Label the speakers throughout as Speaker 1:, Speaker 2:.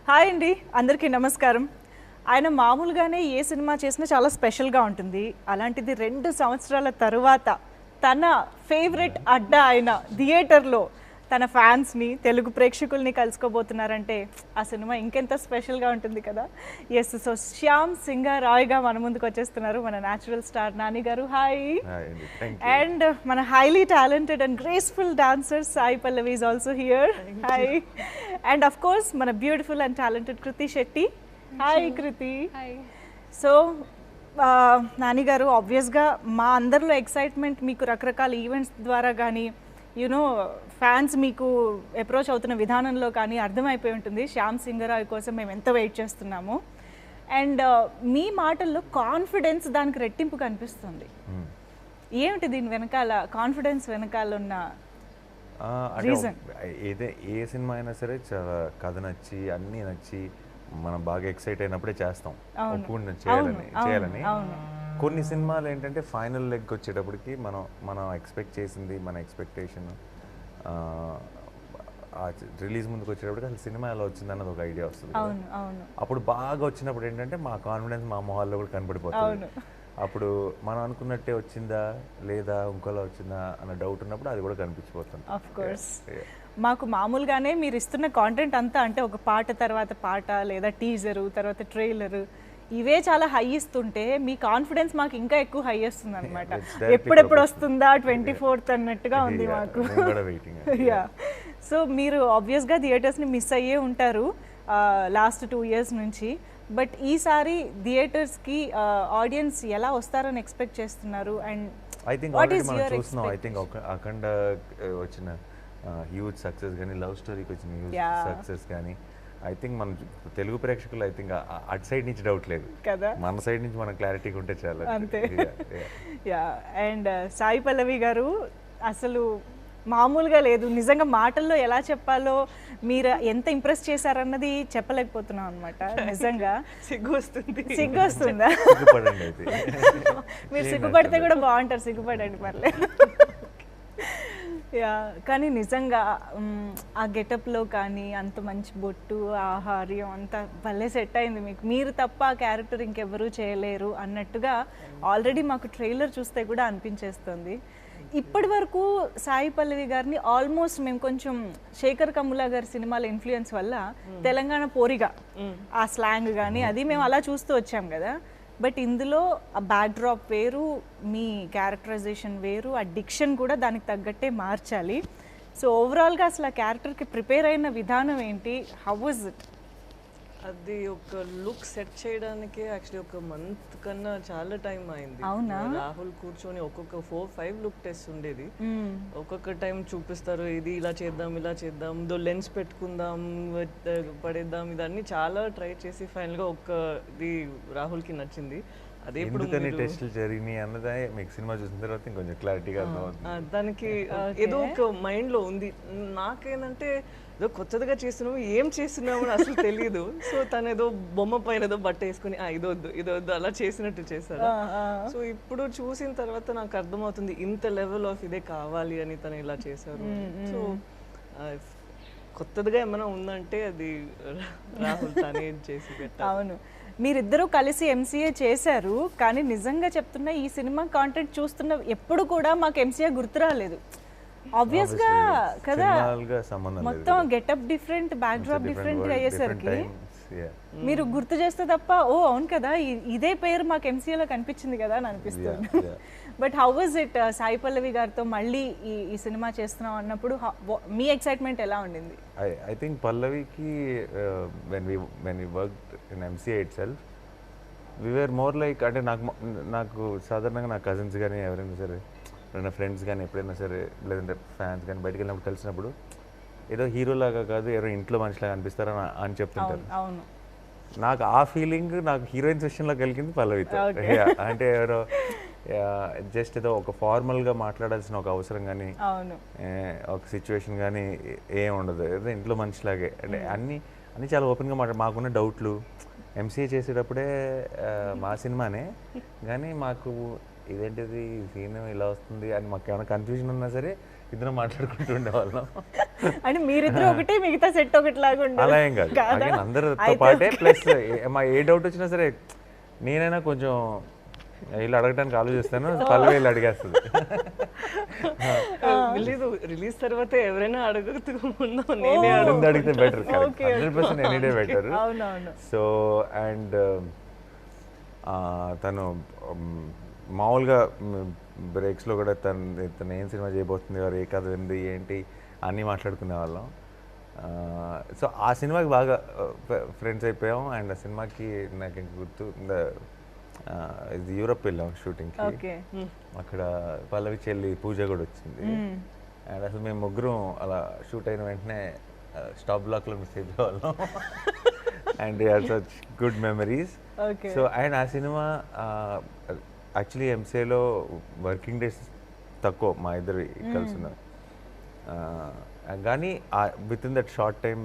Speaker 1: Hi అండి, అందరికీ నమస్కారం. ఆయన మామూలుగానే ఏ సినిమా చేసినా చాలా స్పెషల్గా ఉంటుంది. అలాంటిది 2 సంవత్సరాల తరువాత తన ఫేవరెట్ అడ్డా అయిన థియేటర్లో తన ఫ్యాన్స్ని, తెలుగు ప్రేక్షకుల్ని కలుసుకోబోతున్నారంటే ఆ సినిమా ఇంకెంత స్పెషల్గా ఉంటుంది కదా. ఎస్, సో శ్యామ్ సింగరాయ్గా మన ముందుకు వచ్చేస్తున్నారు మన natural star Nani garu. Hi. And మన highly talented and graceful dancer Sai Pallavi is also here. Hi. And of course మన beautiful and talented Krithi Shetty. Hi Krithi. So Nani garu, ఆబ్వియస్గా మా అందరిలో ఎక్సైట్మెంట్ మీకు రకరకాల ఈవెంట్స్ ద్వారా కానీ యూనో ఫ్యాన్స్ మీకు అప్రోచ్ అవుతున్న విధానంలో కానీ అర్థమైపోయి ఉంటుంది శ్యామ్ సింగరాయ్ కోసం మేము ఎంత వెయిట్ చేస్తున్నాము. అండ్ మీ మాటల్లో కాన్ఫిడెన్స్ దానికి రెట్టింపు కనిపిస్తుంది. ఏమిటి దీని వెనకాల కాన్ఫిడెన్స్ వెనకాల ఉన్న రీజన్?
Speaker 2: ఏ సినిమా అయినా సరే చాలా కథ నచ్చి అన్నీ నచ్చి మనం బాగా ఎక్సైట్ అయినప్పుడే చేస్తాం, ఒప్పుకుంటాం చేయాలని. కొన్ని సినిమాలు ఏంటంటే ఫైనల్ లెగ్ వచ్చేటప్పటికి మనం ఎక్స్పెక్ట్ చేసింది, మన ఎక్స్పెక్టేషన్ రిలీజ్ ముందుకు వచ్చేటప్పటికి అసలు సినిమా ఎలా వచ్చింది అన్నది ఒక ఐడియా వస్తుంది. అప్పుడు బాగా వచ్చినప్పుడు ఏంటంటే మా కాన్ఫిడెన్స్ మా మొహాల్లో కూడా కనపడిపోతుంది. అప్పుడు మనం అనుకున్నట్టే వచ్చిందా లేదా ఇంకోలా వచ్చిందా అన్న డౌట్ ఉన్నప్పుడు అది కూడా కనిపించిపోతుంది.
Speaker 1: ఆఫ్ కోర్స్ మాకు మామూలుగానే మీరు ఇస్తున్న కాంటెంట్ అంతా అంటే ఒక పాట తర్వాత పాట లేదా టీజరు తర్వాత ట్రైలరు ఇవే చాలా హై ఇస్తుంటే మీ కాన్ఫిడెన్స్ మాకు ఇంకా ఎక్కువ హై వస్తుంది అనమాట. ఎప్పుడెప్పుడు వస్తుందా 24th అన్నట్టుగా ఉంది మాకు. యా. సో మీరు ఆబ్వియస్గా థియేటర్స్ని మిస్ అయ్యే ఉంటారు లాస్ట్ 2 years నుంచి. బట్ ఈసారి థియేటర్స్కి ఆడియన్స్ ఎలా వస్తారని ఎక్స్పెక్ట్ చేస్తున్నారు? అండ్
Speaker 2: ఐ థింక్ ఆల్రెడీ మనం చూస్తున్నాం. ఐ థింక్ అఖండ వచ్చిన హ్యూజ్ సక్సెస్ కానీ, లవ్ స్టోరీకి వచ్చిన హ్యూజ్ సక్సెస్ కానీ, ఐ థింక్ మన తెలుగు ప్రేక్షకులు ఐ థింక్ అటు సైడ్ నుంచి డౌట్ లేదు
Speaker 1: కదా,
Speaker 2: మన సైడ్ నుంచి మనం క్లారిటీగా ఉంటే చాలా
Speaker 1: అంతే. యా. అండ్ సాయి పల్లవి గారు అసలు మామూలుగా లేదు, నిజంగా మాటల్లో ఎలా చెప్పాలో మీరు ఎంత ఇంప్రెస్ చేశారన్నది చెప్పలేకపోతున్నాం అనమాట. నిజంగా సిగ్గు వస్తుందా? మీరు సిగ్గుపడితే కూడా బాగుంటారు, సిగ్గుపడండి పర్లేదు. యా. కానీ నిజంగా ఆ గెటప్లో కానీ అంత మంచి బొట్టు, ఆహార్యం అంతా భలే సెట్ అయింది మీకు. మీరు తప్ప ఆ క్యారెక్టర్ ఇంకెవరూ చేయలేరు అన్నట్టుగా ఆల్రెడీ మాకు ట్రైలర్ చూస్తే కూడా అనిపించేస్తుంది. ఇప్పటి వరకు సాయి పల్లవి గారిని ఆల్మోస్ట్ మేము కొంచెం శేఖర్ కమ్ములా గారి సినిమాల ఇన్ఫ్లుయెన్స్ వల్ల తెలంగాణ పోరిగా ఆ స్లాంగ్ కానీ అది మేము అలా చూస్తూ వచ్చాం కదా. బట్ ఇందులో ఆ బ్యాక్డ్రాప్ వేరు, మీ క్యారెక్టరైజేషన్ వేరు, ఆ డిక్షన్ కూడా దానికి తగ్గట్టే మార్చాలి. సో ఓవరాల్గా అసలు ఆ క్యారెక్టర్కి ప్రిపేర్ అయిన విధానం ఏంటి? How was it?
Speaker 3: అది ఒక లుక్ సెట్ చేయడానికి యాక్చువల్లీ ఒక మంత్ కన్నా చాలా టైం అయింది.
Speaker 1: అవునా?
Speaker 3: రాహుల్ కూర్చొని ఒక్కొక్క 4-5 లుక్ టెస్ట్ ఉండేది. ఒక్కొక్క టైం చూపిస్తారు, ఇది ఇలా చేద్దాం, లెన్స్ పెట్టుకుందాం, పడేద్దాం, ఇదన్నీ చాలా ట్రై చేసి ఫైనల్గా ఒక్కది రాహుల్కి నచ్చింది. అదే ఇప్పుడు
Speaker 2: టెస్టులు జరిగినాయి అన్నదే మీకు సినిమా చూసిన తర్వాత ఇంకొంచెం క్లారిటీగా అర్థమవుతుంది.
Speaker 3: దానికి ఏదో ఒక మైండ్లో ఉంది. నాకేంటంటే ఏదో కొత్తగా చేస్తున్నాము, ఏం చేస్తున్నాము అని అసలు తెలియదు. సో తను ఏదో బొమ్మ పైన ఏదో బట్ట వేసుకుని ఇదొద్దు అలా చేసినట్టు చేశారు. సో ఇప్పుడు చూసిన తర్వాత నాకు అర్థమవుతుంది ఇంత లెవెల్ ఆఫ్ ఇదే కావాలి అని తను ఇలా చేశారు. సో కొత్తగా ఏమైనా ఉందంటే అది రాహుల్ తనే చేసి పెట్టారు.
Speaker 1: అవును, మీరిద్దరూ కలిసి ఎంసీఏ చేశారు, కానీ నిజంగా చెప్తున్నా ఈ సినిమా కాంటెంట్ చూస్తున్న ఎప్పుడు కూడా మాకు ఎంసీఏ గుర్తు రాలేదు. ఆబ్వియస్గా కదా, మొత్తం గెటప్ డిఫరెంట్, బ్యాక్డ్రాప్ డిఫరెంట్ అయ్యేసరికి మీరు గుర్తు చేస్తే తప్ప ఓ అవును కదా ఇదే పేరు మాకు ఎంసీఏలో కనిపించింది కదా అని అనిపిస్తుంది. But how was it Sai Pallavi గారితో మళ్ళీ ఈ సినిమా చేస్తున్నాం అన్నప్పుడు మీ ఎక్సైట్మెంట్ ఎలా ఉండింది?
Speaker 2: ఐ థింక్ పల్లవికి when we worked in MCA itself we were more like, అంటే నాకు సాధారణంగా నా కజిన్స్ కానీ ఎవరైనా సరే, నా ఫ్రెండ్స్ కానీ ఎప్పుడైనా సరే లేదంటే ఫ్యాన్స్ కానీ బయటకు వెళ్ళినప్పుడు కలిసినప్పుడు ఏదో హీరోలాగా కాదు ఎవరో ఇంట్లో మనిషిలాగా అనిపిస్తారని అని చెప్తుంటారు. నాకు ఆ ఫీలింగ్ నాకు హీరోయిన్ సెషన్లో కలిగింది పల్లవితో. అంటే ఎవరో జస్ట్ ఏదో ఒక ఫార్మల్గా మాట్లాడాల్సిన ఒక అవసరం కానీ ఒక సిచ్యువేషన్ కానీ ఏం ఉండదు, ఏదో ఇంట్లో మనిషిలాగే. అంటే అన్నీ చాలా ఓపెన్గా మాకున్న డౌట్లు ఎంసీఏ చేసేటప్పుడే మా సినిమానే కానీ మాకు ఇదేంటిది సీన్ ఇలా వస్తుంది అని మాకు ఏమైనా కన్ఫ్యూజన్ ఉన్నా సరే ఇద్దరం మాట్లాడుకుంటూ ఉండేవాళ్ళం.
Speaker 1: అంటే మీరిద్దరు ఒకటి మిగతా సెట్ ఒకటి లాగా ఉండేది.
Speaker 2: అలా ఏం కాదు,
Speaker 1: కాదా?
Speaker 2: Again అందరితో
Speaker 1: అయితే
Speaker 2: పాటే ప్లస్ ఏ డౌట్ వచ్చినా సరే నేనైనా కొంచెం వీళ్ళు అడగడానికి ఆలోచిస్తాను, పల్లవి వీళ్ళు అడిగేస్తుంది.
Speaker 3: లేదు, రిలీజ్ తర్వాత ఎవరైనా అడుగుతూ ముందు నేనే
Speaker 2: ముందు అడిగితే better,
Speaker 1: Okay,
Speaker 2: 100% any day better.
Speaker 1: అవునవును.
Speaker 2: సో అండ్ తను మామూలుగా బ్రేక్స్లో కూడా తను ఏం సినిమా చేయబోతుంది, వారు ఏ కథ ఉంది ఏంటి అన్నీ మాట్లాడుకునే వాళ్ళం. సో ఆ సినిమాకి బాగా ఫ్రెండ్స్ అయిపోయాం. అండ్ ఆ సినిమాకి నాకు ఇంక గుర్తు ఇది యూరప్ వెళ్ళాం షూటింగ్కి.
Speaker 1: ఓకే.
Speaker 2: అక్కడ పల్లవి చెల్లి పూజ కూడా వచ్చింది. అండ్ అసలు మేము ముగ్గురం అలా షూట్ అయిన వెంటనే స్టాప్ బ్లాక్లో మిస్ అయిపోయేవాళ్ళం. And such good memories.
Speaker 1: Okay.
Speaker 2: So and ఆ సినిమా యాక్చువల్లీ ఎంసీఏలో వర్కింగ్ డేస్ తక్కువ మా ఇద్దరు కలిసిన, కానీ with in that short time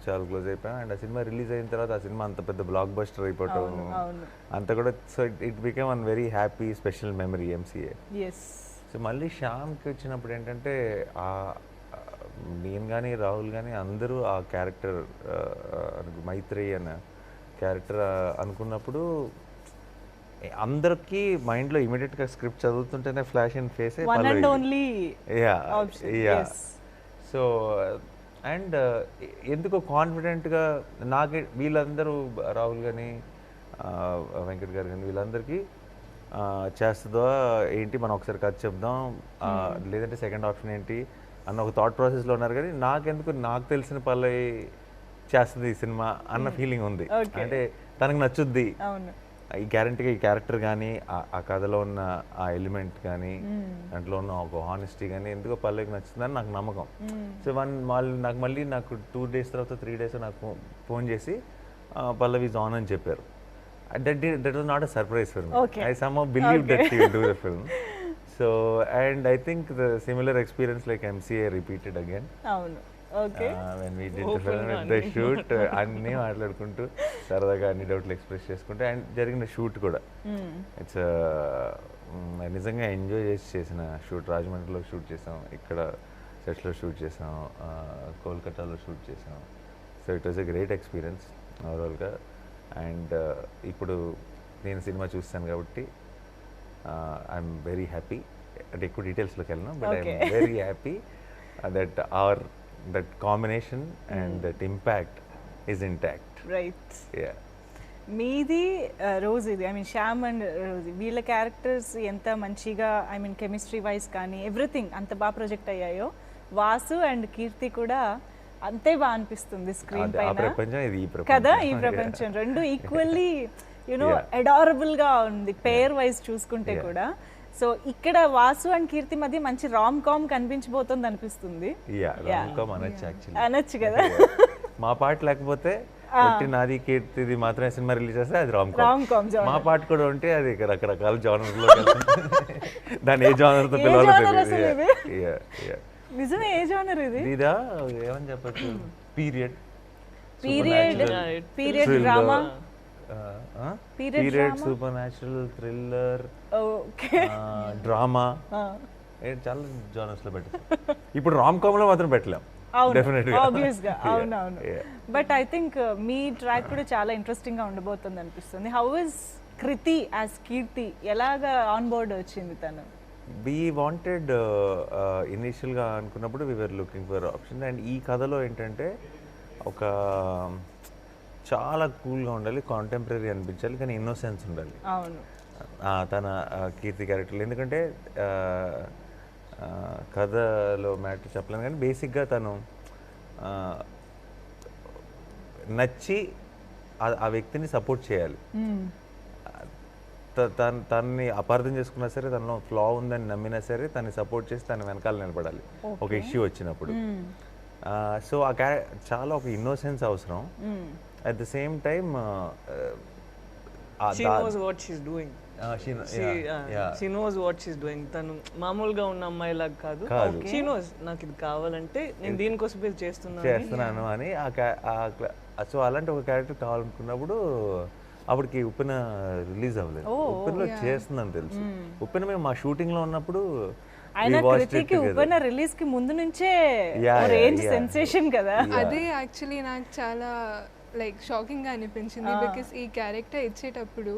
Speaker 2: చాలా క్లోజ్ అయిపోయాం. అండ్ ఆ సినిమా రిలీజ్ అయిన తర్వాత ఆ సినిమా అంత పెద్ద బ్లాక్ బస్టర్ అయిపోవటం అంత కూడా, so it became one very happy special memory MCA. So మళ్ళీ శ్యామ్కి వచ్చినప్పుడు ఏంటంటే నేను కానీ రాహుల్ కానీ అందరూ ఆ క్యారెక్టర్ మైత్రేయి అనే క్యారెక్టర్ అనుకున్నప్పుడు అందరికి మైండ్లో ఇమీడియట్గా స్క్రిప్ట్ చదువుతుంటేనే flash and face. So and ఎందుకో కాన్ఫిడెంట్గా నాకే వీళ్ళందరూ రాహుల్ కానీ వెంకట్ గారు కానీ వీళ్ళందరికీ చేస్తుందో ఏంటి మనం ఒకసారి కథ చెప్దాం, లేదంటే సెకండ్ ఆప్షన్ ఏంటి అన్న ఒక థాట్ ప్రాసెస్లో ఉన్నారు. కానీ నాకెందుకు నాకు తెలిసిన పల్లవి చేస్తుంది ఈ సినిమా అన్న ఫీలింగ్ ఉంది. అంటే తనకు నచ్చుద్ది ఈ గ్యారంటీగా, ఈ క్యారెక్టర్ కానీ ఆ కథలో ఉన్న ఆ ఎలిమెంట్ కానీ దాంట్లో ఉన్న ఒక హానెస్టీ కానీ ఎందుకో పల్లవికి నచ్చుతుందని నాకు నమ్మకం. సో నాకు 2 days తర్వాత 3 days నాకు ఫోన్ చేసి పల్లవి ఈజ్ ఆన్ అని చెప్పారు. That was not a surprise for me. I somehow believe that she will do the film. So and I think the similar experience like MCA repeated again.
Speaker 1: అవును. Okay.
Speaker 2: when we did the film at the shoot అన్నీ మాట్లాడుకుంటూ సరదాగా అన్ని డౌట్లు express చేసుకుంటూ and జరిగిన shoot కూడా it's నిజంగా ఎంజాయ్ చేసిన షూట్. రాజమండ్రిలో షూట్ చేసాం, ఇక్కడ సెట్స్లో షూట్ చేసాం, కోల్కతాలో షూట్ చేసాం. So it was a great experience ఓవరాల్గా. అండ్ ఇప్పుడు నేను సినిమా చూస్తాను కాబట్టి ఐఎమ్ వెరీ హ్యాపీ. అంటే ఎక్కువ డీటెయిల్స్లోకి వెళ్ళను, but I'm very happy that hour that combination and that impact is intact.
Speaker 1: Right.
Speaker 2: Yeah.
Speaker 1: మీది రోజ్ ఇది, I mean Shyam and rose, వీళ్ళ క్యారెక్టర్స్ ఎంత మంచిగా, ఐ మీన్ కెమిస్ట్రీ వైజ్ కానీ ఎవ్రీథింగ్ అంత బాగా ప్రొజెక్ట్ అయ్యాయో, వాసు అండ్ కీర్తి కూడా అంతే బాగా అనిపిస్తుంది స్క్రీన్ పైన కదా. ఈ ప్రపంచం రెండు ఈక్వల్లీ యునో అడారబుల్గా ఉంది పేర్ వైజ్ చూసుకుంటే కూడా. సో ఇక్కడ వాసు అండ్ కీర్తి మధ్య మంచి రామ్ కామ్ కనిపించబోతుంది అనిపిస్తుంది. అనొచ్చు కదా.
Speaker 2: మా పాట లేకపోతే నాది కీర్తిది మాత్రమే సినిమా రిలీజ్ చేస్తే అది రామ్ కామ్. మా పాట కూడా ఉంటే అది రకరకాల జానర్లో దాని ఏ జానర్ తో పిలవాలి.
Speaker 1: నిజమే, ఏ జానర్ ఇది?
Speaker 2: ఇదా ఏమని చెప్పచ్చు, period
Speaker 1: drama,
Speaker 2: period, super natural, thriller, drama, చాలా జానర్స్ లో పెట్టాం. ఇప్పుడు రామ్ కామ్ లో మాత్రం పెట్టలేం.
Speaker 1: అవునవును. బట్ ఐ థింక్ మీ ట్రాక్ కూడా చాలా ఇంట్రెస్టింగ్ గా ఉండబోతుంది అనిపిస్తుంది. How is Krithi as Keerthi, ఎలాగా ఆన్ బోర్డ్ వచ్చింది తను?
Speaker 2: వి వాంటెడ్ ఇనీషియల్గా అనుకున్నప్పుడు we were looking for option. And ఈ కథలో ఏంటంటే ఒక చాలా కూల్గా ఉండాలి, కాంటెంపరీ అనిపించాలి, కానీ ఇన్నోసెన్స్ ఉండాలి తన కీర్తి క్యారెక్టర్లు. ఎందుకంటే కథలో మ్యాటర్ చెప్పలేను, కానీ బేసిక్గా తను నచ్చి ఆ వ్యక్తిని సపోర్ట్ చేయాలి. తనని అపార్థం చేసుకున్నా సరే, తనలో ఫ్లా ఉందని నమ్మినా సరే తనని సపోర్ట్ చేసి తన వెనకాల నిలబడాలి ఒక ఇష్యూ వచ్చినప్పుడు. సో ఆ చాలా ఒక ఇన్నోసెన్స్ అవసరం. At the same time,
Speaker 3: she knows what she's doing. She knows what she's doing. తను మామూలుగా ఉన్న అమ్మాయిలాగా కాదు. She knows నాకు ఇది కావాలంటే నేను దీనికోసం ఇది చేస్తున్నాను
Speaker 2: అని. సో అలాంటి ఒక క్యారెక్టర్ కావాలనుకున్నప్పుడు అప్పటికి ఉప్పెన రిలీజ్ అవ్వలేదు. ఉప్పెనలో చేస్తుందని తెలుసు. ఉప్పెన మేము మా షూటింగ్లో ఉన్నప్పుడు
Speaker 1: ఆయన
Speaker 2: We watched it
Speaker 1: కృతికి
Speaker 2: together.
Speaker 1: ఉపన్న రిలీజ్ కి ముందు నుంచే
Speaker 2: Yeah,
Speaker 1: రేంజ్
Speaker 2: yeah.
Speaker 1: సెన్సేషన్ కదా.
Speaker 4: అదే యాక్చువల్లీ నాకు చాలా లైక్ షాకింగ్గా అనిపించింది బికాస్ ఈ క్యారెక్టర్ ఇచ్చేటప్పుడు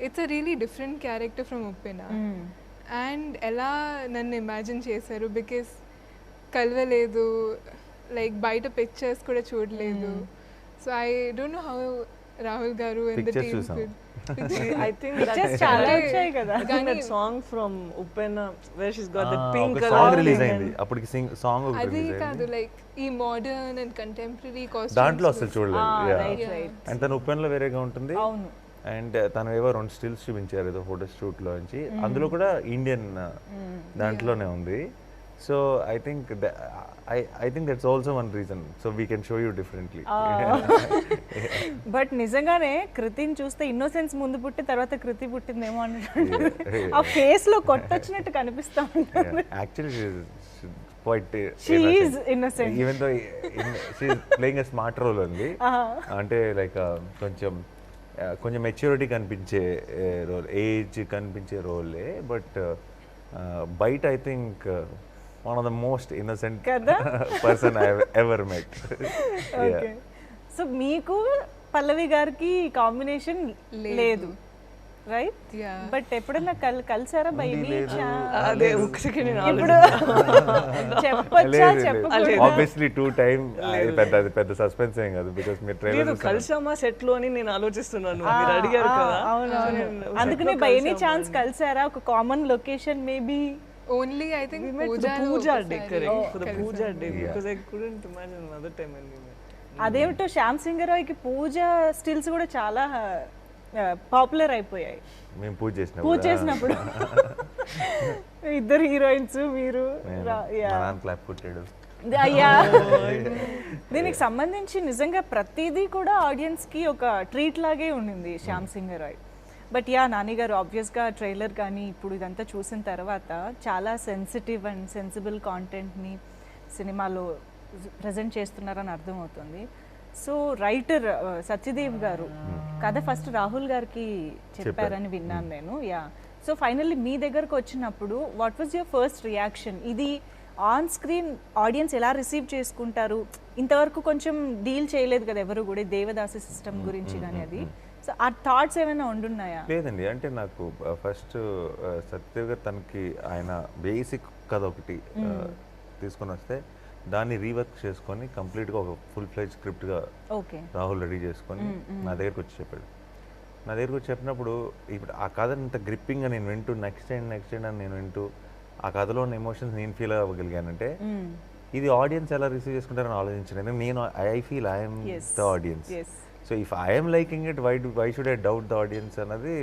Speaker 4: it's a really different character from Uppena and ఎలా నన్ను ఇమాజిన్ చేశారు బికాస్ కలవలేదు లైక్ బయట పిక్చర్స్ కూడా చూడలేదు so I don't know how Rahul గారు అండ్ ద
Speaker 2: Pictures
Speaker 4: టీమ్
Speaker 2: చూసాం.
Speaker 3: I think
Speaker 1: Just
Speaker 3: that
Speaker 1: చాలా వచ్చాయి కదా.
Speaker 3: that song from Upena where she's got that pink
Speaker 2: ఒక
Speaker 3: color
Speaker 2: సాంగ్ రిలీజ్
Speaker 3: thing
Speaker 2: అయింది అప్పటికి సాంగ్ ఒకటి
Speaker 4: అది
Speaker 2: రిలీజ్
Speaker 4: కాదు
Speaker 2: అయింది
Speaker 4: లైక్ ఈ మోడర్న్ అండ్ కంటెంపరీ
Speaker 2: దాంట్లో అసలు చూడలేదు
Speaker 1: రైట్ రైట్.
Speaker 2: అండ్ తన ఉప్పెన్లో వేరేగా ఉంటుంది
Speaker 1: అవును.
Speaker 2: అండ్ తను ఏవో 2 స్టిల్స్ చూపించారు ఏదో ఫోటో షూట్ లో నుంచి అందులో కూడా ఇండియన్ దాంట్లోనే ఉంది so I think I think that's also one reason so we can show you differently
Speaker 1: but నిజంగానే కృతిని చూస్తే ఇన్నోసెన్స్ ముందు పుట్టి తర్వాత కృతి పుట్టిందేమో అన్నట్టు ఆ ఫేస్ లో కొట్టొచ్చినట్టు కనిపిస్తా ఉంటుంది.
Speaker 2: Actually quite
Speaker 1: She is innocent.
Speaker 2: Even though she is playing a smart role ఉంది అంటే లైక్ కొంచెం మెచ్యూరిటీ కనిపించే రోల్ ఏజ్ కనిపించే రోలే బట్ బయట I think one of the most innocent
Speaker 1: కదా?
Speaker 2: Person I ever met
Speaker 1: okay. So మీకు పల్లవి గారికి కాంబినేషన్ లేదు రైట్
Speaker 4: Yeah.
Speaker 1: బట్ ఎప్పుడన్నా కలిసారా బై ఎనీ
Speaker 3: అదే ఒక సెకండ్ నేను
Speaker 1: ఇప్పుడు చెప్పొచ్చా చెప్పకూడదా?
Speaker 2: ఆబ్వియస్లీ 2 టైమ్ పెద్ద సస్పెన్స్ ఏం కాదు బికాస్ మీరు
Speaker 3: లేదు
Speaker 2: ట్రైలర్
Speaker 3: కలిసామా సెట్ లో అని నేను ఆలోచిస్తున్నాను మీరు అడిగారు కదా
Speaker 1: అవును. అందుకనే బై ఎనీ ఛాన్స్ కలిసారా ఒక common location maybe?
Speaker 4: Only I think
Speaker 3: Puja day correct for the Puja day because I couldn't imagine another time and
Speaker 1: అదేమిటో శ్యామ్ సింగరాయ్కి పూజ స్టిల్స్ కూడా చాలా పాపులర్ అయిపోయాయి
Speaker 2: మేము పూజ
Speaker 1: పూజ
Speaker 2: చేసినప్పుడు
Speaker 1: చేసినప్పుడు ఇద్దరు హీరోయిన్స్ మీరు
Speaker 2: మా నాన్న క్లాప్ కొట్టాడు
Speaker 1: అయ్యా దీనికి సంబంధించి నిజంగా ప్రతిదీ కూడా ఆడియన్స్ కి ఒక ట్రీట్ లాగే ఉండింది శ్యామ్ సింగరాయ్. బట్ యా నాని గారు ఆబ్వియస్గా ట్రైలర్ కానీ ఇప్పుడు ఇదంతా చూసిన తర్వాత చాలా సెన్సిటివ్ అండ్ సెన్సిబుల్ కాంటెంట్ని సినిమాలో ప్రజెంట్ చేస్తున్నారని అర్థమవుతుంది. సో రైటర్ సత్యదేవ్ గారు కథ ఫస్ట్ రాహుల్ గారికి చెప్పారని విన్నాను నేను. యా సో ఫైనల్లీ మీ దగ్గరకు వచ్చినప్పుడు what was your first reaction? ఇది ఆన్ స్క్రీన్ ఆడియన్స్ ఎలా రిసీవ్ చేసుకుంటారు? ఇంతవరకు కొంచెం డీల్ చేయలేదు కదా ఎవరు కూడా దేవదాసి సిస్టమ్ గురించి కానీ అది. సో ఆ థాట్స్ ఏమైనా ఉండున్నాయా?
Speaker 2: లేదండి అంటే నాకు ఫస్ట్ సత్యదేవ్ గారు తనకి ఆయన బేసిక్ కథ ఒకటి తీసుకొని వస్తే దాన్ని రీవర్క్ చేసుకొని కంప్లీట్గా ఒక ఫుల్ ఫ్లెజ్ స్క్రిప్ట్గా
Speaker 1: ఓకే
Speaker 2: రాహుల్ రెడీ చేసుకొని నా దగ్గరికి వచ్చి చెప్పాడు. నా దగ్గరికి వచ్చి చెప్పినప్పుడు ఇప్పుడు ఆ కథని ఇంత గ్రిప్పింగ్గా నేను వింటూ నెక్స్ట్ అండ్ అని నేను వింటూ ఆ కథలో ఉన్న ఎమోషన్స్ నేను ఫీల్ అవ్వగలిగానంటే ఇది ఆడియన్స్ ఎలా రిసీవ్ చేసుకుంటారని ఆలోచించాను. నేను I feel I'm the audience. So if I'm liking it why should I doubt the audience అన్నది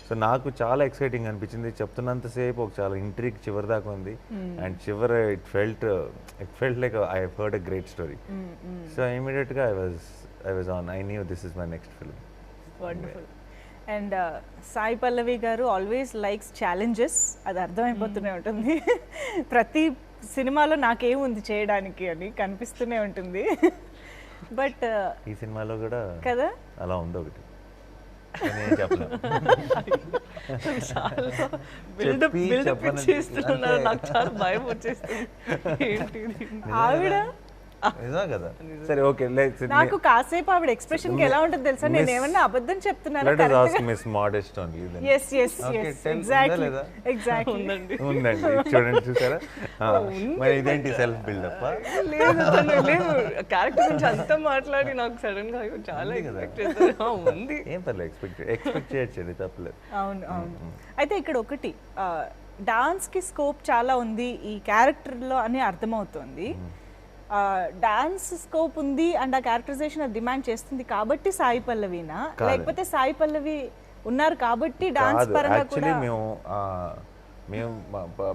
Speaker 2: సో నాకు చాలా ఎక్సైటింగ్ అనిపించింది. చెప్తున్నంతసేపు ఒక చాలా ఇంట్రీక్ చివరి దాకా ఉంది అండ్ చివర it felt like I heard a great story. So ఇమీడియట్గా I was on I knew this is my next film.
Speaker 1: Wonderful. And Sai Pallavi garu always likes challenges, అది అర్థమైపోతూనే ఉంటుంది. ప్రతి సినిమాలో నాకేముంది చేయడానికి అని కనిపిస్తూనే ఉంటుంది. బట్
Speaker 2: ఈ సినిమాలో కూడా
Speaker 1: కదా
Speaker 2: అలా ఉంది ఒకటి
Speaker 3: బిల్డప్ చేస్తున్నారు నాకు చాలా భయం వచ్చేస్తుంది. ఏంటి
Speaker 1: ఆవిడ
Speaker 2: కదా సరే ఓకే
Speaker 1: నాకు కాసేపు ఆవిడ ఎక్స్ప్రెషన్ కి ఎలా ఉంటుంది తెలుసా? నేను ఏమన్నా అబద్ధం చెప్తున్నాను.
Speaker 2: Miss modest only
Speaker 1: yes yes yes exactly exactly
Speaker 2: ఉందండి చూడండి చూసారా మరి ఇదేంటి సెల్ఫ్ బిల్డప్
Speaker 3: లేదు తను లేదు క్యారెక్టర్ గురించి అంతా మాట్లాడి నాకు సడన్ గా అయ్యో చాలా ఎక్స్పెక్ట్ చేస్తాను ఉంది.
Speaker 2: ఏం పర్లేదు ఎక్స్పెక్ట్ చేయొచ్చండి తప్పలేదు.
Speaker 1: అవును అవును. అయితే ఇక్కడ ఒకటి డాన్స్ కి స్కోప్ చాలా ఉంది ఈ క్యారెక్టర్ లో అని అర్థమవుతుంది. డాన్స్ స్కోప్ ఉంది అండ్ ఆ క్యారెక్టరైజేషన్ డిమాండ్ చేస్తుంది కాబట్టి సాయి పల్లవినా, లేకపోతే సాయి పల్లవి ఉన్నారు కాబట్టి డాన్స్ పరంగా కూడా?
Speaker 2: మేము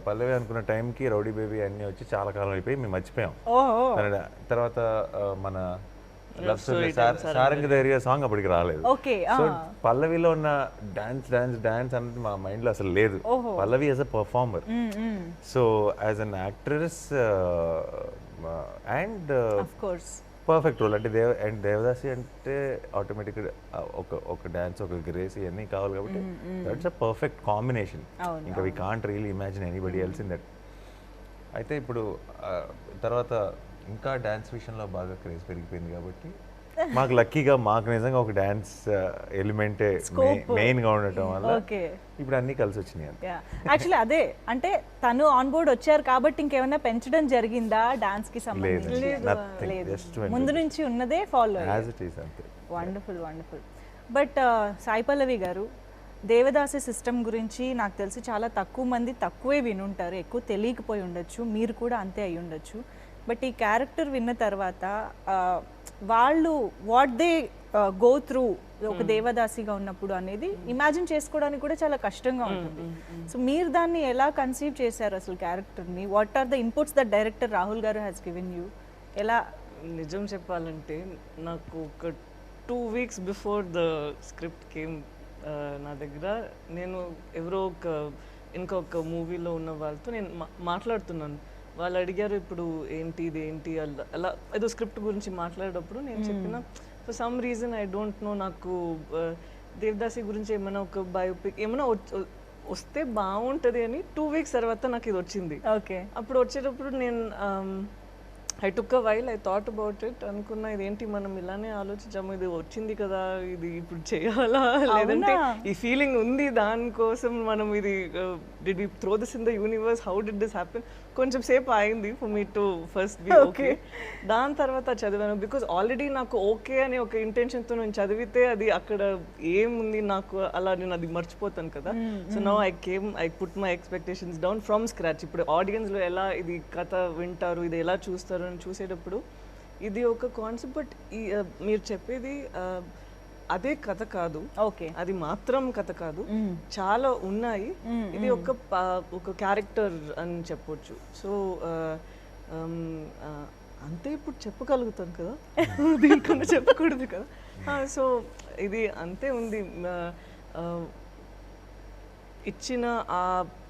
Speaker 2: పల్లవి అనుకున్న టైంకి రౌడీ బేబీ అన్నీ వచ్చి చాలా కాలం అయిపోయి మేము మర్చిపోయాం. తర్వాత మన సారంగ ధైర్య సాంగ్ అప్పటికి రాలేదు. సో పల్లవిలో ఉన్న డాన్స్ అన్నది మా మైండ్ లో అసలు లేదు. Pallavi as a performer, so as an actress and perfect role అంటే దేవదాసి అంటే ఆటోమేటిక్గా ఒక డ్యాన్స్ ఒక గ్రేస్ ఇవన్నీ కావాలి కాబట్టి దట్స్ అ పర్ఫెక్ట్ కాంబినేషన్.
Speaker 1: అవును,
Speaker 2: ఇంకా we can't really imagine anybody else in that. అయితే ఇప్పుడు తర్వాత ఇంకా డ్యాన్స్ విషయంలో బాగా క్రేజ్ పెరిగిపోయింది కాబట్టి మాకు లక్కీగా మాకు నిజంగా ఒక డ్యాన్స్ ఎలిమెంటే మెయిన్గా ఉండటం వల్ల
Speaker 1: ఓకే.
Speaker 2: ఇప్పుడు అన్నీ కలిసి వచ్చినాయి.
Speaker 1: యాక్చువల్లీ అదే అంటే తను ఆన్ బోర్డ్ వచ్చారు కాబట్టి ఇంకేమైనా పెంచడం జరిగిందా డాన్స్ కి సంబంధించి? లేదు, ముందు నుంచి ఉన్నదే follow. Wonderful wonderful. But Sai Pallavi garu, devadasi system గురించి నాకు తెలిసి చాలా తక్కువ మంది తక్కువే వినుంటారు, ఎక్కువ తెలియకపోయి ఉండొచ్చు, మీరు కూడా అంతే అయి ఉండొచ్చు. బట్ ఈ క్యారెక్టర్ విన్న తర్వాత వాళ్ళు వాట్ దే గో త్రూ ఒక దేవదాసిగా ఉన్నప్పుడు అనేది ఇమాజిన్ చేసుకోవడానికి కూడా చాలా కష్టంగా ఉంటుంది. సో మీరు దాన్ని ఎలా కన్సీవ్ చేశారు అసలు క్యారెక్టర్ని? What are the inputs that director Rahul గారు హ్యాస్ గివెన్ యూ? ఎలా?
Speaker 3: నిజం చెప్పాలంటే నాకు ఒక 2 weeks before the script came నా దగ్గర, నేను ఎవరో ఇంకొక మూవీలో ఉన్న వాళ్ళతో నేను మాట్లాడుతున్నాను. వాళ్ళు అడిగారు ఇప్పుడు ఏంటి ఇది ఏంటి అలా ఏదో స్క్రిప్ట్ గురించి మాట్లాడేటప్పుడు నేను చెప్పిన for some reason I don't know, నాకు దేవదాసి గురించి ఏమైనా ఒక బయోపిక్ ఏమైనా వస్తే బాగుంటుంది అని 2 weeks తర్వాత నాకు ఇది వచ్చింది.
Speaker 1: ఓకే.
Speaker 3: అప్పుడు వచ్చేటప్పుడు నేను I took a while, I thought about it. అనుకున్నా ఇదేంటి మనం ఇలానే ఆలోచించాము, ఇది వచ్చింది కదా, ఇది ఇప్పుడు చేయాలా లేదంటే ఈ ఫీలింగ్ ఉంది దానికోసం మనం ఇది did we throw this in the universe, how did this happen? కొంచెం సేపు అయింది for me to first be okay. దాని తర్వాత చదివాను బికాజ్ ఆల్రెడీ నాకు ఓకే అనే ఒక ఇంటెన్షన్తో నేను చదివితే అది అక్కడ ఏముంది నాకు అలా నేను అది మర్చిపోతాను కదా. So now I put my expectations down from scratch. ఇప్పుడు ఆడియన్స్లో ఎలా ఇది కథ వింటారు, ఇది ఎలా చూస్తారు అని చూసేటప్పుడు ఇది ఒక కాన్సెప్ట్. బట్ మీరు చెప్పేది అదే కథ కాదు,
Speaker 1: ఓకే,
Speaker 3: అది మాత్రం కథ కాదు, చాలా ఉన్నాయి. ఇది ఒక క్యారెక్టర్ అని చెప్పొచ్చు. సో అంతే ఇప్పుడు చెప్పగలుగుతాను కదా, దీనికన్నా చెప్పకూడదు కదా. సో ఇది అంతే ఉంది. ఇచ్చిన ఆ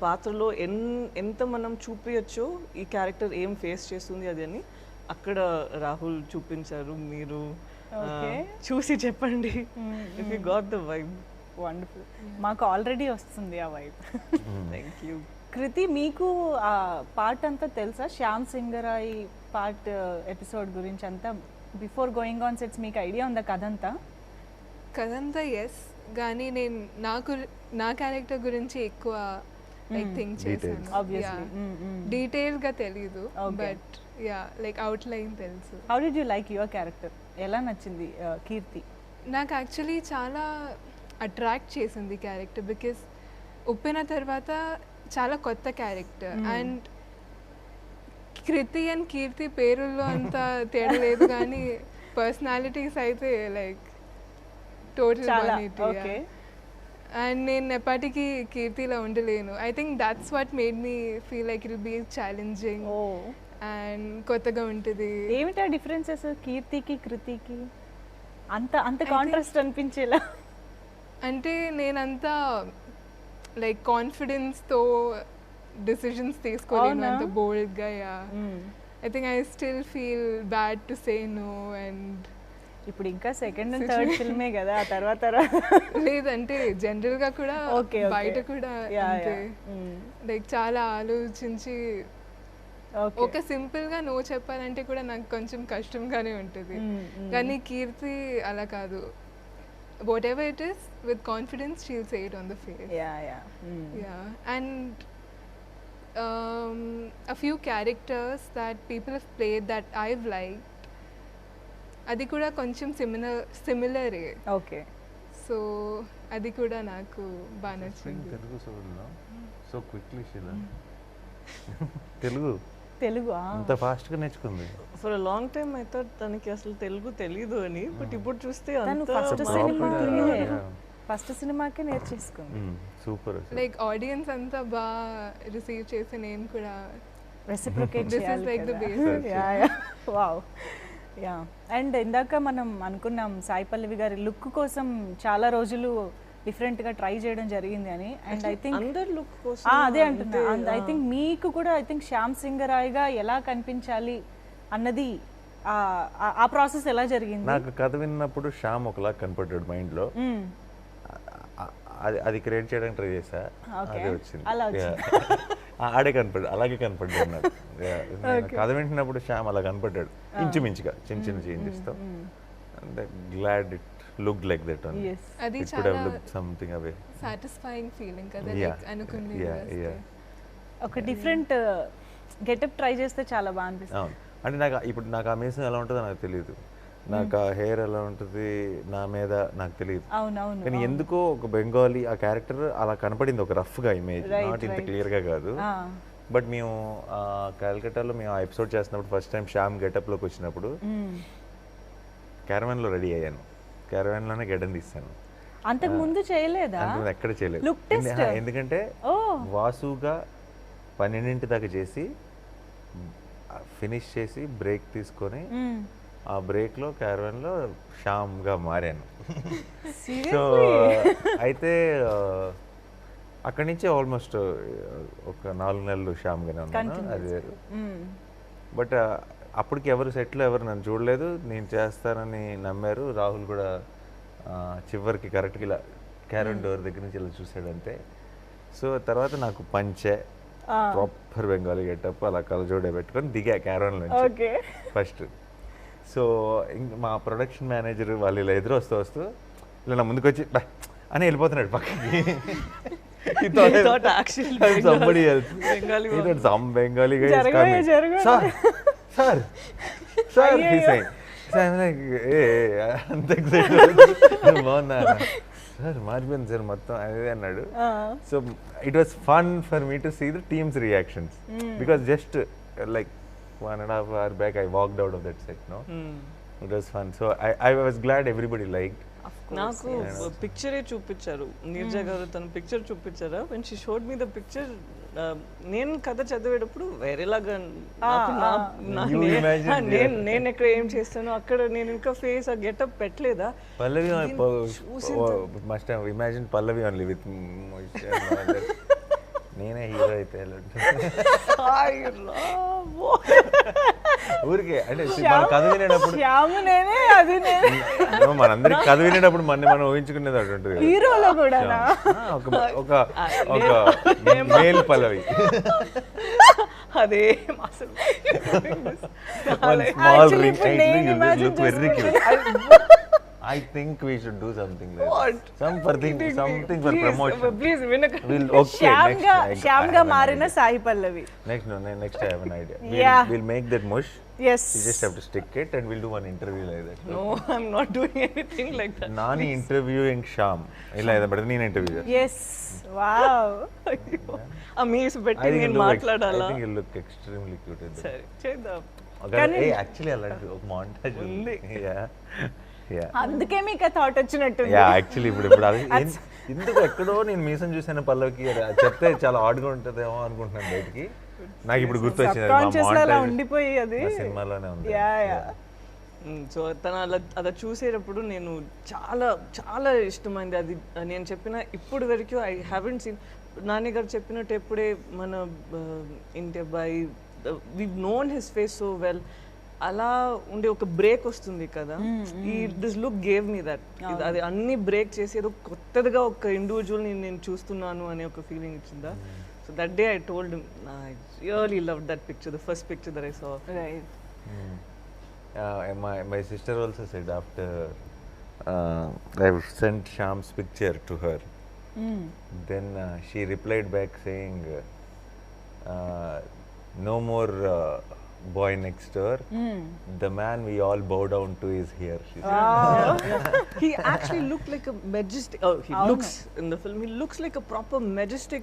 Speaker 3: పాత్రలో ఎంత మనం చూపించచ్చో ఈ క్యారెక్టర్ ఏం ఫేస్ చేస్తుంది అది అని అక్కడ రాహుల్ చూపించారు. మీరు చూసి చెప్పండి if you got the vibe.
Speaker 1: Wonderful. మాకు ఆల్రెడీ వస్తుంది ఆ వైబ్.
Speaker 3: Thank you.
Speaker 1: కృతి, మీకు ఆ పార్ట్ అంతా తెలుసా? శ్యామ్ సింగరాయ్ పార్ట్ ఎపిసోడ్ గురించి అంతా బిఫోర్ గోయింగ్ ఆన్ సెట్స్ మీకు ఐడియా ఉందా కథ అంతా?
Speaker 4: కథ అంతా ఎస్, కానీ నేను నా క్యారెక్టర్ గురించి ఎక్కువ లైక్ థింక్ చేశాను.
Speaker 1: ఆబ్వియస్లీ
Speaker 4: డీటెయిల్గా తెలీదు, బట్ యా లైక్ అవుట్లైన్ తెలుసు.
Speaker 1: How did you like your character? ఎలా నచ్చింది కీర్తి?
Speaker 4: నాకు యాక్చువల్లీ చాలా అట్రాక్ట్ చేసింది క్యారెక్టర్, బికాస్ ఉప్పెన తర్వాత చాలా కొత్త క్యారెక్టర్. అండ్ కృతి అండ్ కీర్తి పేరుల్లో అంత తేడా లేదు, కానీ పర్సనాలిటీస్ అయితే లైక్ టోటల్. అండ్ నేను ఎప్పటికీ కీర్తిలో ఉండలేను. I think that's what made me feel like it will be challenging and కొత్తగా ఉంటుంది.
Speaker 1: ఏమిటా డిఫరెన్సెస్ కీర్తికి కృతికి అంత కాంట్రాస్ట్ అనిపించేలా?
Speaker 4: అంటే నేనంతా లైక్ కాన్ఫిడెన్స్తో డిసిజన్స్ తీసుకోలేను అంత బోల్డ్గా. Yeah I think I still feel bad to say no. And
Speaker 1: ఇప్పుడు ఇంకా సెకండ్ అండ్ థర్డ్ ఫిల్మే కదా, ఆ తర్వాత
Speaker 4: లేదంటే జనరల్గా కూడా బయట కూడా అంతే లైక్ చాలా ఆలోచించి ఒక సింపుల్గా నో చెప్పాలంటే కూడా నాకు కొంచెం కష్టంగానే ఉంటుంది. కానీ కీర్తి అలా కాదు. Whatever it is, with confidence, she'll say it on the face. Yeah. And a few characters that people have played that I've liked, adi kuda koncham similar.
Speaker 1: Okay.
Speaker 4: So adi kuda naku ba nachindi.
Speaker 2: Telugu so quickly Sheila.
Speaker 1: Telugu
Speaker 2: అంత fast గా నేర్చుకుంది.
Speaker 3: For a long time I thought తనకి అసలు తెలుగు తెలీదు అని, but ఇప్పుడు చూస్తే
Speaker 1: first సినిమాకే నేర్చేసుకుంది.
Speaker 2: సూపర్.
Speaker 4: లైక్ ఆడియన్స్ అంతా బాగా రిసీవ్ చేసి నేను కూడా
Speaker 1: reciprocate
Speaker 4: this is like the basic.
Speaker 1: Wow. Yeah. And ఇందాక మనం అనుకున్నాం సాయి పల్లవి గారి లుక్ కోసం చాలా రోజులు డిఫరెంట్గా ట్రై చేయడం జరిగింది అని. అండ్ ఐ థింక్
Speaker 3: అందరు లుక్ కోసం
Speaker 1: అదే అంటున్నా. ఐ థింక్ మీకు కూడా ఐ థింక్ శ్యామ్ సింగరాయ్గా ఎలా కనిపించాలి అన్నది ఆ ప్రాసెస్ ఎలా జరిగింది?
Speaker 2: నాకు కథ విన్నప్పుడు శ్యామ్ ఒకలా కనపడ్డాడు మైండ్లో.
Speaker 1: మ్మ్.
Speaker 2: అది క్రియేట్ చేయడానికి ట్రై చేశా,
Speaker 1: Okay.
Speaker 2: అదే వచ్చింది.
Speaker 1: అలా
Speaker 2: ఆడే కనపడ్డాడు, అలాగే కనపడ్డాడు నాకు. నేను కథ వింటున్నప్పుడు శ్యామ్ అలా కనపడ్డాడు ఇంచుమించుగా చిన్న చిన్న చేంజెస్తో. అంటే glad it look like that only.
Speaker 1: Yes.
Speaker 4: అది
Speaker 2: ఇట్ కుడ్ హావ్
Speaker 4: చాలా
Speaker 2: లుక్డ్ సంథింగ్ అవే.
Speaker 4: సాటిస్ఫైయింగ్ ఫీలింగ్ కదా,
Speaker 2: Yeah.
Speaker 4: like అనుకునేది
Speaker 2: Yeah,
Speaker 4: వస్తే.
Speaker 2: yeah.
Speaker 1: ఒక డిఫరెంట్ గెటప్ ట్రై చేస్తే చాలా బాగా అనిపిస్తుంది.
Speaker 2: అవును, అంటే నాకు ఆ మీసం ఎలా ఉంటుందో నాకు తెలియదు, నాకు ఆ హెయిర్ ఎలా ఉంటుంది నా మీద నాకు తెలియదు.
Speaker 1: అవునవును.
Speaker 2: కానీ ఎందుకో ఒక బెంగాలీ ఆ క్యారెక్టర్ అలా కనపడింది, ఒక రఫ్గా ఇమేజ్,
Speaker 1: Right,
Speaker 2: నాట్ ఇంత
Speaker 1: right.
Speaker 2: క్లియర్గా కాదు. బట్ మేము కాల్కటాలో మేము ఆ ఎపిసోడ్ చేస్తున్నప్పుడు ఫస్ట్ టైం శ్యామ్ గెటప్లోకి వచ్చినప్పుడు క్యారవాన్లో రెడీ అయ్యాను, క్యారవాన్లోనే గెడన్ తీస్తాను.
Speaker 1: అంతకు ముందు చేయలేదా?
Speaker 2: అంతకుముందు ఎక్కడ చేయలేదు.
Speaker 1: Look test?
Speaker 2: ఎందుకంటే
Speaker 1: ఓ
Speaker 2: వాసుగా 12 దాకా చేసి ఫినిష్ చేసి బ్రేక్ తీసుకొని ఆ బ్రేక్లో క్యారవాన్లో శ్యామ్గా మారాను. సో అయితే అక్కడి నుంచి ఆల్మోస్ట్ ఒక 4 నెలలు శ్యామ్గానే ఉన్నాను. అది వేరు. బట్ అప్పటికి ఎవరు సెట్లో ఎవరు నన్ను చూడలేదు, నేను చేస్తానని నమ్మారు. రాహుల్ కూడా చివరికి కరెక్ట్గా ఇలా క్యారవాన్ డోర్ దగ్గర నుంచి ఇలా చూసాడంతే. సో తర్వాత నాకు పంచే ప్రాపర్ బెంగాలీ గెటప్ అలా కలజోడే పెట్టుకొని దిగా క్యారవాన్ నుంచి
Speaker 1: ఓకే.
Speaker 2: ఫస్ట్. సో మా ప్రొడక్షన్ మేనేజర్ వాళ్ళు ఇలా ఎదురు వస్తూ ఇలా నా ముందుకు వచ్చి "బా" అని వెళ్ళిపోతున్నాడు పక్కకి.
Speaker 3: He thought actually
Speaker 2: Somebody else.
Speaker 3: Bengali
Speaker 2: He thought some Bengali guy is
Speaker 1: జరగవే,
Speaker 2: coming.
Speaker 1: జరగవే.
Speaker 2: Sir, he's
Speaker 1: అయ్యయ్యో.
Speaker 2: saying. So I'm like, అంత excited. బాగున్నా సార్ మారిపోయింది సార్ మొత్తం అదే అన్నాడు. So it was fun for me to see the team's reactions because just like 1.5 hours back I walked out of that set, no? It was fun. So I was glad everybody liked.
Speaker 3: నాకు పిక్చరే చూపించారు, నీర్జా గారు తన picture చూపించారా. When she showed me the picture, నేను కథ చదివేటప్పుడు వేరేలాగా నేను ఎక్కడ ఏం చేస్తాను అక్కడ నేను ఇంకా ఫేస్ ఆ గెటప్ పెట్టలేదా.
Speaker 2: Pallavi must have imagined Pallavi only with నేనే హీరో అయితే ఊరికే అంటే మన కథ వినేటప్పుడు
Speaker 1: శ్యాము నేనే, అది నేనే.
Speaker 2: మనందరికి కథ వినేటప్పుడు మనం ఊహించుకునేది అటు ఉంటుంది కదా.
Speaker 1: హీరోలో కూడా
Speaker 2: ఒక మేల్ పల్లవి,
Speaker 3: అదే అసలు
Speaker 2: small ring look very cute. I think we should do something like
Speaker 3: What?
Speaker 2: something for promotion.
Speaker 3: Please వినక.
Speaker 1: శ్యామ్ గా మారిన Sai Pallavi.
Speaker 2: Next I have an idea.
Speaker 1: Yeah.
Speaker 2: We'll make that mush.
Speaker 1: Yes.
Speaker 2: You just have to stick it and we'll do one interview like that.
Speaker 3: No, I'm not doing anything like that.
Speaker 2: Nani interviewing Shyam. ఇలా but నేను interview.
Speaker 1: Yes. Wow.
Speaker 3: ఆ మీస్ పెట్టి నేను మాట్లాడాలా.
Speaker 2: I think you look extremely cute in that.
Speaker 3: సరే చేద్దాం.
Speaker 2: Actually అలాంటి ఒక montage ఉంది. Yeah.
Speaker 1: అందుకే మీకు థాట్ వచ్చినట్టు.
Speaker 2: యాక్చువల్లీ ఇప్పుడు అది ఎందుకు ఎక్కడో నేను మీసం చూసాను పల్లవికి, అది చెప్తే చాలా ఆడ్గా ఉంటుందేమో అనుకుంటున్నాను బయటికి. నాకు ఇప్పుడు గుర్తొచ్చింది
Speaker 1: ఉండిపోయి అది
Speaker 2: సినిమాలోనే ఉంది.
Speaker 3: సో తను అలా చూసేటప్పుడు నేను చాలా చాలా ఇష్టమైంది అది. నేను చెప్పిన ఇప్పుడు వరకు ఐ హ్యావెంట్ సీన్. నాని గారు చెప్పినట్టు ఎప్పుడే మన ఇంటి అబ్బాయి we known his face so well, అలా ఉండే ఒక బ్రేక్ వస్తుంది కదా. ఈ this look gave me that. అది అన్ని బ్రేక్ చేసి ఏదో కొత్తగా ఒక ఇండివిజువల్ నేను చూస్తున్నాను అనే ఒక ఫీలింగ్ ఇచ్చిందా. So that day I told I really love that picture, the first picture that I saw.
Speaker 1: Right.
Speaker 2: My sister also said after I've sent Shyam's picture to her, then she replied back saying no more boy next door, the man we all bow down to is here, she said.
Speaker 3: He actually looked like a majestic, he looks in the film, he looks like a proper majestic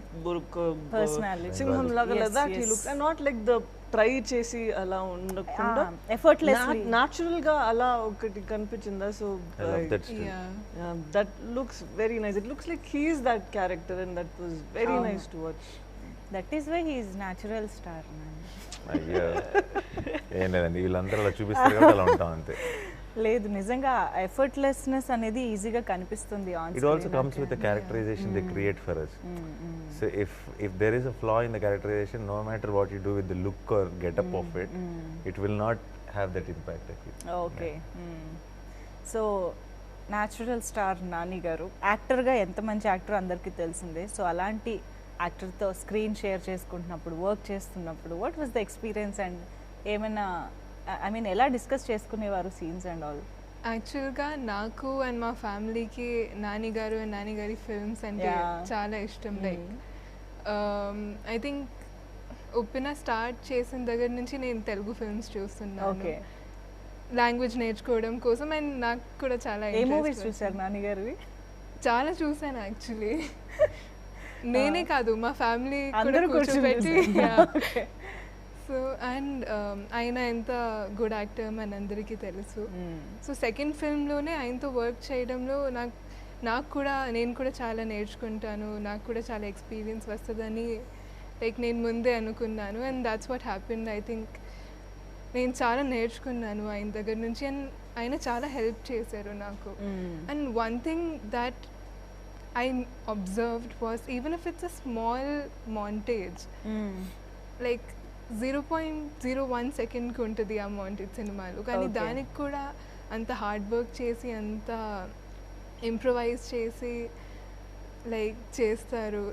Speaker 1: Personality.
Speaker 3: సింహం లాగా
Speaker 1: Yes,
Speaker 3: that he
Speaker 1: yes.
Speaker 3: looks, and not like the try చేసి అలా ఉండకుండా
Speaker 1: effortlessly
Speaker 3: natural గా అలా ఒకటి కనిపించిందా. So
Speaker 2: I love that still.
Speaker 3: that looks very nice. It looks like he is that character and that was very nice to watch.
Speaker 1: That is why he is natural star.
Speaker 2: అయ్యో ఏం లేదండి, వీళ్ళందరూ అలా చూపిస్తారు కాబట్టి అలా ఉంటాం అంతే.
Speaker 1: లేదు, నిజంగా ఎఫర్ట్లెస్నెస్ అనేది ఈజీగా కనిపిస్తుంది on
Speaker 2: It also comes with the characterization they create for us. So if there is a flaw in the characterization, no matter what you do with the look or get up of it, it will not have that impact. I feel.
Speaker 1: Okay so natural star Nani గారు యాక్టర్గా ఎంత మంచి actor అందరికీ తెలిసిందే. So అలాంటి యాక్టర్తో screen share చేసుకుంటున్నప్పుడు work చేస్తున్నప్పుడు what was the experience and ఏమైనా ఐ మీన్ ఎలా డిస్కస్ చేసుకునేవారు సీన్స్ అండ్ ఆల్?
Speaker 4: యాక్చువల్గా నాకు అండ్ మా ఫ్యామిలీకి నాని గారు అండ్ నాని గారి ఫిల్మ్స్ అంటే
Speaker 1: Yeah.
Speaker 4: చాలా ఇష్టం. లైక్ ఐ థింక్ ఉప్పిన స్టార్ట్ చేసిన దగ్గర నుంచి నేను తెలుగు ఫిల్మ్స్ చూస్తున్నాను
Speaker 1: ఓకే,
Speaker 4: లాంగ్వేజ్ నేర్చుకోవడం కోసం. అండ్ నాకు కూడా చాలా
Speaker 1: ఏ
Speaker 4: interest
Speaker 1: మూవీస్
Speaker 4: వచ్చింది.
Speaker 1: చూసారు నాని గారివి?
Speaker 4: చాలా చూసాను యాక్చువల్లీ. నేనే కాదు మా ఫ్యామిలీ కూడా
Speaker 1: అందరూ కూర్చొని
Speaker 4: కూర్చోబెట్టి
Speaker 1: చూసారు. Okay.
Speaker 4: సో అండ్ ఆయన ఎంత గుడ్ యాక్టర్ మన అందరికీ తెలుసు. సో సెకండ్ ఫిల్మ్లోనే ఆయనతో వర్క్ చేయడంలో నేను కూడా చాలా నేర్చుకుంటాను, నాకు కూడా చాలా ఎక్స్పీరియన్స్ వస్తుందని లైక్ నేను ముందే అనుకున్నాను. And that's what happened. I think నేను చాలా నేర్చుకున్నాను ఆయన దగ్గర నుంచి. అండ్ ఆయన చాలా హెల్ప్ చేశారు నాకు. And one thing that I observed was, even if it's a small montage, like 0.01 second కు ఉంటుంది ఆ montage సినిమాలో, కానీ
Speaker 1: Okay.
Speaker 4: దానికి కూడా అంత హార్డ్ వర్క్ చేసి అంత ఇంప్రొవైజ్ చేసి లైక్ చేస్తారు,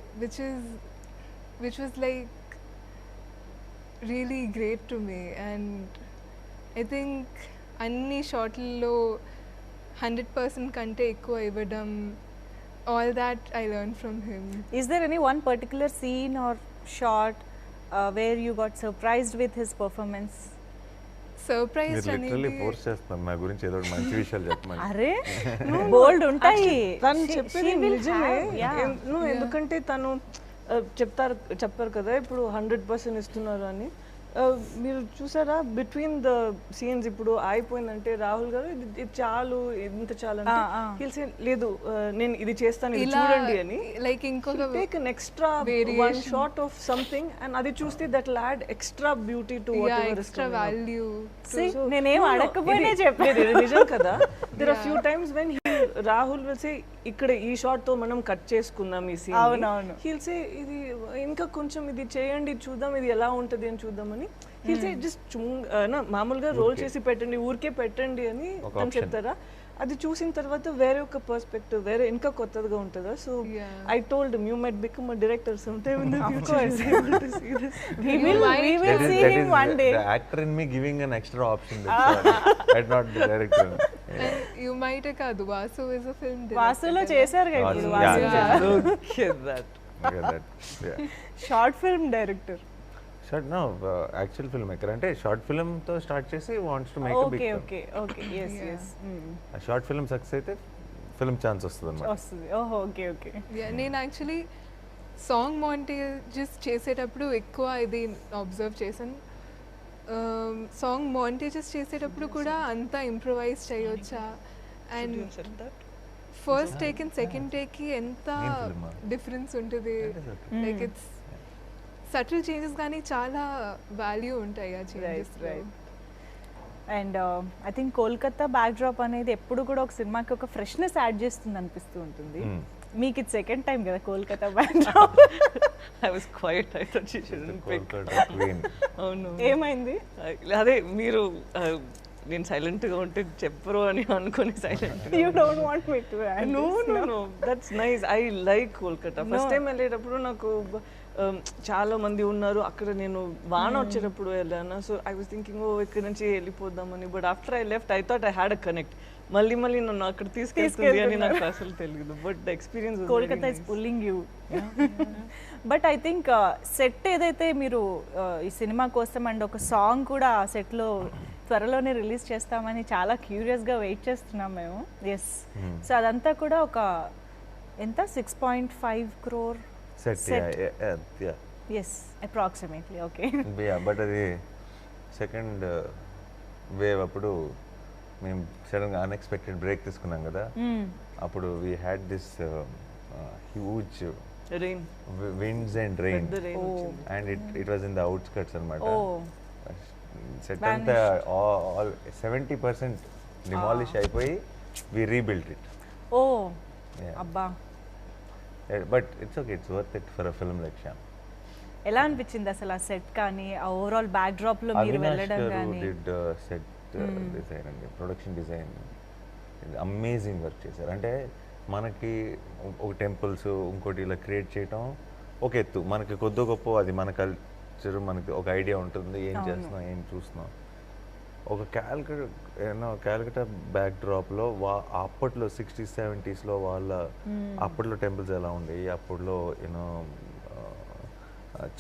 Speaker 4: which was like really great to me. And I think అన్ని షాట్లలో 100% కంటే ఎక్కువ ఇవ్వడం, all that I learned from him.
Speaker 1: Is there any one particular scene or shot where you got surprised with his performance?
Speaker 4: Surprised
Speaker 2: మీరు literally
Speaker 4: అనేది
Speaker 2: force చేస్తున్నారు నా గురించి ఏదో ఒకటి మంచి విషయాలు చెప్పమని.
Speaker 1: అరే బోల్డ్ ఉంటాయి.
Speaker 3: తను
Speaker 1: She
Speaker 3: చెప్పేది
Speaker 1: will
Speaker 3: నిజమే.
Speaker 1: have, yeah.
Speaker 3: ఎందుకంటే తను చెప్పారు కదా ఇప్పుడు 100% ఇస్తున్నారు అని. మీరు చూసారా బిట్వీన్ ద సీన్స్ ఇప్పుడు అయిపోయిందంటే రాహుల్ గారు ఇది చాలు, ఇంత చాలు అంటే తెలిసి లేదు నేను ఇది చేస్తాను, ఇది
Speaker 4: ఇలా
Speaker 3: చూడండి అని.
Speaker 4: లైక్ ఇంకొక
Speaker 3: take an extra one shot of something and అది చూస్తే that will add extra beauty to whatever is
Speaker 4: extra
Speaker 3: coming up.
Speaker 4: Value.
Speaker 1: See, నేనేం అడగకపోయినా చెప్పాను.
Speaker 3: ఇది నిజం కదా. There are few times when Rahul will say ఇక్కడ ఈ షాట్ తో మనం కట్ చేసుకుందాం ఈ సీన్.
Speaker 1: అవునవును.
Speaker 3: He'll say ఇది ఇంకా కొంచెం ఇది చేయండి చూద్దాం ఇది ఎలా ఉంటది అని చూద్దామని. He'll say just మామూలుగా రోల్ చేసి పెట్టండి, ఊరికే పెట్టండి అని తను చెప్తారా. అది చూసిన తర్వాత వేరే ఒక పర్స్పెక్టివ్, వేరే ఇంకా కొత్తగా ఉంటుందా. So I told you might become a director some time in the future.
Speaker 1: We will see him one day.
Speaker 2: The actor in me giving an extra option. That's not the director.
Speaker 4: You might కాదు, Vasu is a film
Speaker 1: వాసులో చేశారు కదా ఇప్పుడు.
Speaker 2: Vasu,
Speaker 1: Vasu
Speaker 2: yeah.
Speaker 3: Look at that.
Speaker 2: Okay, that, yeah.
Speaker 1: Short film director.
Speaker 2: Short no, actual filmmaker అంటే short film తో start చేసి wants to make a big
Speaker 1: okay
Speaker 2: film.
Speaker 1: Okay okay yes yes
Speaker 2: ఆ short film success అయితే film chance వస్తుంది అన్నమాట.
Speaker 1: వస్తుంది. ఓహో okay okay.
Speaker 4: నేను యాక్చువల్లీ సాంగ్ మాంటేజెస్ చేసేటప్పుడు ఎక్కువ ఇది అబ్జర్వ్ చేశాను. సాంగ్ మాంటేజెస్ చేసేటప్పుడు కూడా అంతా ఇంప్రొవైజ్ చేయొచ్చా, and first take and second టేక్కి ఎంత డిఫరెన్స్ ఉంటుంది. లైక్ ఇట్స్ సటిల్ చేంజెస్ కానీ చాలా వాల్యూ ఉంటాయి ఆ changes.
Speaker 1: Right. And I think Kolkata back drop అనేది ఎప్పుడు కూడా ఒక సినిమాకి ఒక ఫ్రెష్నెస్ యాడ్ చేస్తుంది అనిపిస్తూ ఉంటుంది. మీకు ఇది సెకండ్ టైం కదా Kolkata back drop.
Speaker 3: I was quiet. I thought she shouldn't pick.
Speaker 2: Queen.
Speaker 3: Oh no.
Speaker 1: ఏమైంది?
Speaker 3: అదే మీరు నేను సైలెంట్ గా ఉంటే చెప్పరు అని అనుకొని silent.
Speaker 1: You don't want me to add
Speaker 3: No,
Speaker 1: this,
Speaker 3: no, no. That's nice. I like Kolkata. First time వెళ్ళేటప్పుడు నాకు చాలా మంది ఉన్నారు అక్కడ. నేను వాన వచ్చేటప్పుడు వెళ్ళాను. సో ఐ వాస్ థింకింగ్ ఓ ఇక్కడ నుంచి వెళ్ళిపోదామని. But after I left I thought I had a connect. మళ్ళీ నన్ను అక్కడ తీసుకెళ్తుంది అని నాకు అసలు తెలియదు. But the experience
Speaker 1: Kolkata is pulling you. But I think set ఏదైతే మీరు ఈ సినిమా కోసం అండ్ ఒక సాంగ్ కూడా ఆ సెట్లో త్వరలోనే రిలీజ్ చేస్తామని చాలా క్యూరియస్గా వెయిట్ చేస్తున్నాం మేము. ఎస్. సో అదంతా కూడా ఒక ఎంత 6.5 crore
Speaker 2: Set, yeah.
Speaker 1: Yes approximately. Okay.
Speaker 2: But అది సెకండ్ వేవ్ అప్పుడు మేము సడన్గా అన్ఎక్స్పెక్టెడ్ బ్రేక్ తీసుకున్నాం కదా. అప్పుడు we had this huge
Speaker 3: rain,
Speaker 2: winds and rain, and it was in the outskirts అన్నమాట. సెట్ అంతా all 70% డిమాలిష్ అయిపోయి we rebuilt it.
Speaker 1: ఓ
Speaker 2: Yeah.
Speaker 1: అబ్బా,
Speaker 2: But it's okay, it's worth it for a film like Shyam.
Speaker 1: ఎలా అనిపించింది అసలు ఆ set కానీ ఆ ఓవరాల్ బ్యాక్ డ్రాప్ లో మీరు
Speaker 2: Avinash
Speaker 1: వెళ్ళడం
Speaker 2: garu
Speaker 1: కానీ?
Speaker 2: did set డిజైన్ అండి, ప్రొడక్షన్ డిజైన్ అమేజింగ్ వర్క్ చేశారు. అంటే మనకి ఒక టెంపుల్స్ ఇంకోటి ఇలా క్రియేట్ చేయటం ఒక ఎత్తు, మనకి కొద్ది గొప్ప అది మన కల్చర్, మనకి ఒక ఐడియా ఉంటుంది ఏం చేస్తున్నాం ఏం చూస్తున్నాం. ఒక క్యాల్కటా బ్యాక్ డ్రాప్లో అప్పట్లో 60s 70sలో వాళ్ళ అప్పట్లో టెంపుల్స్ ఎలా ఉండేవి, అప్పట్లో యూనో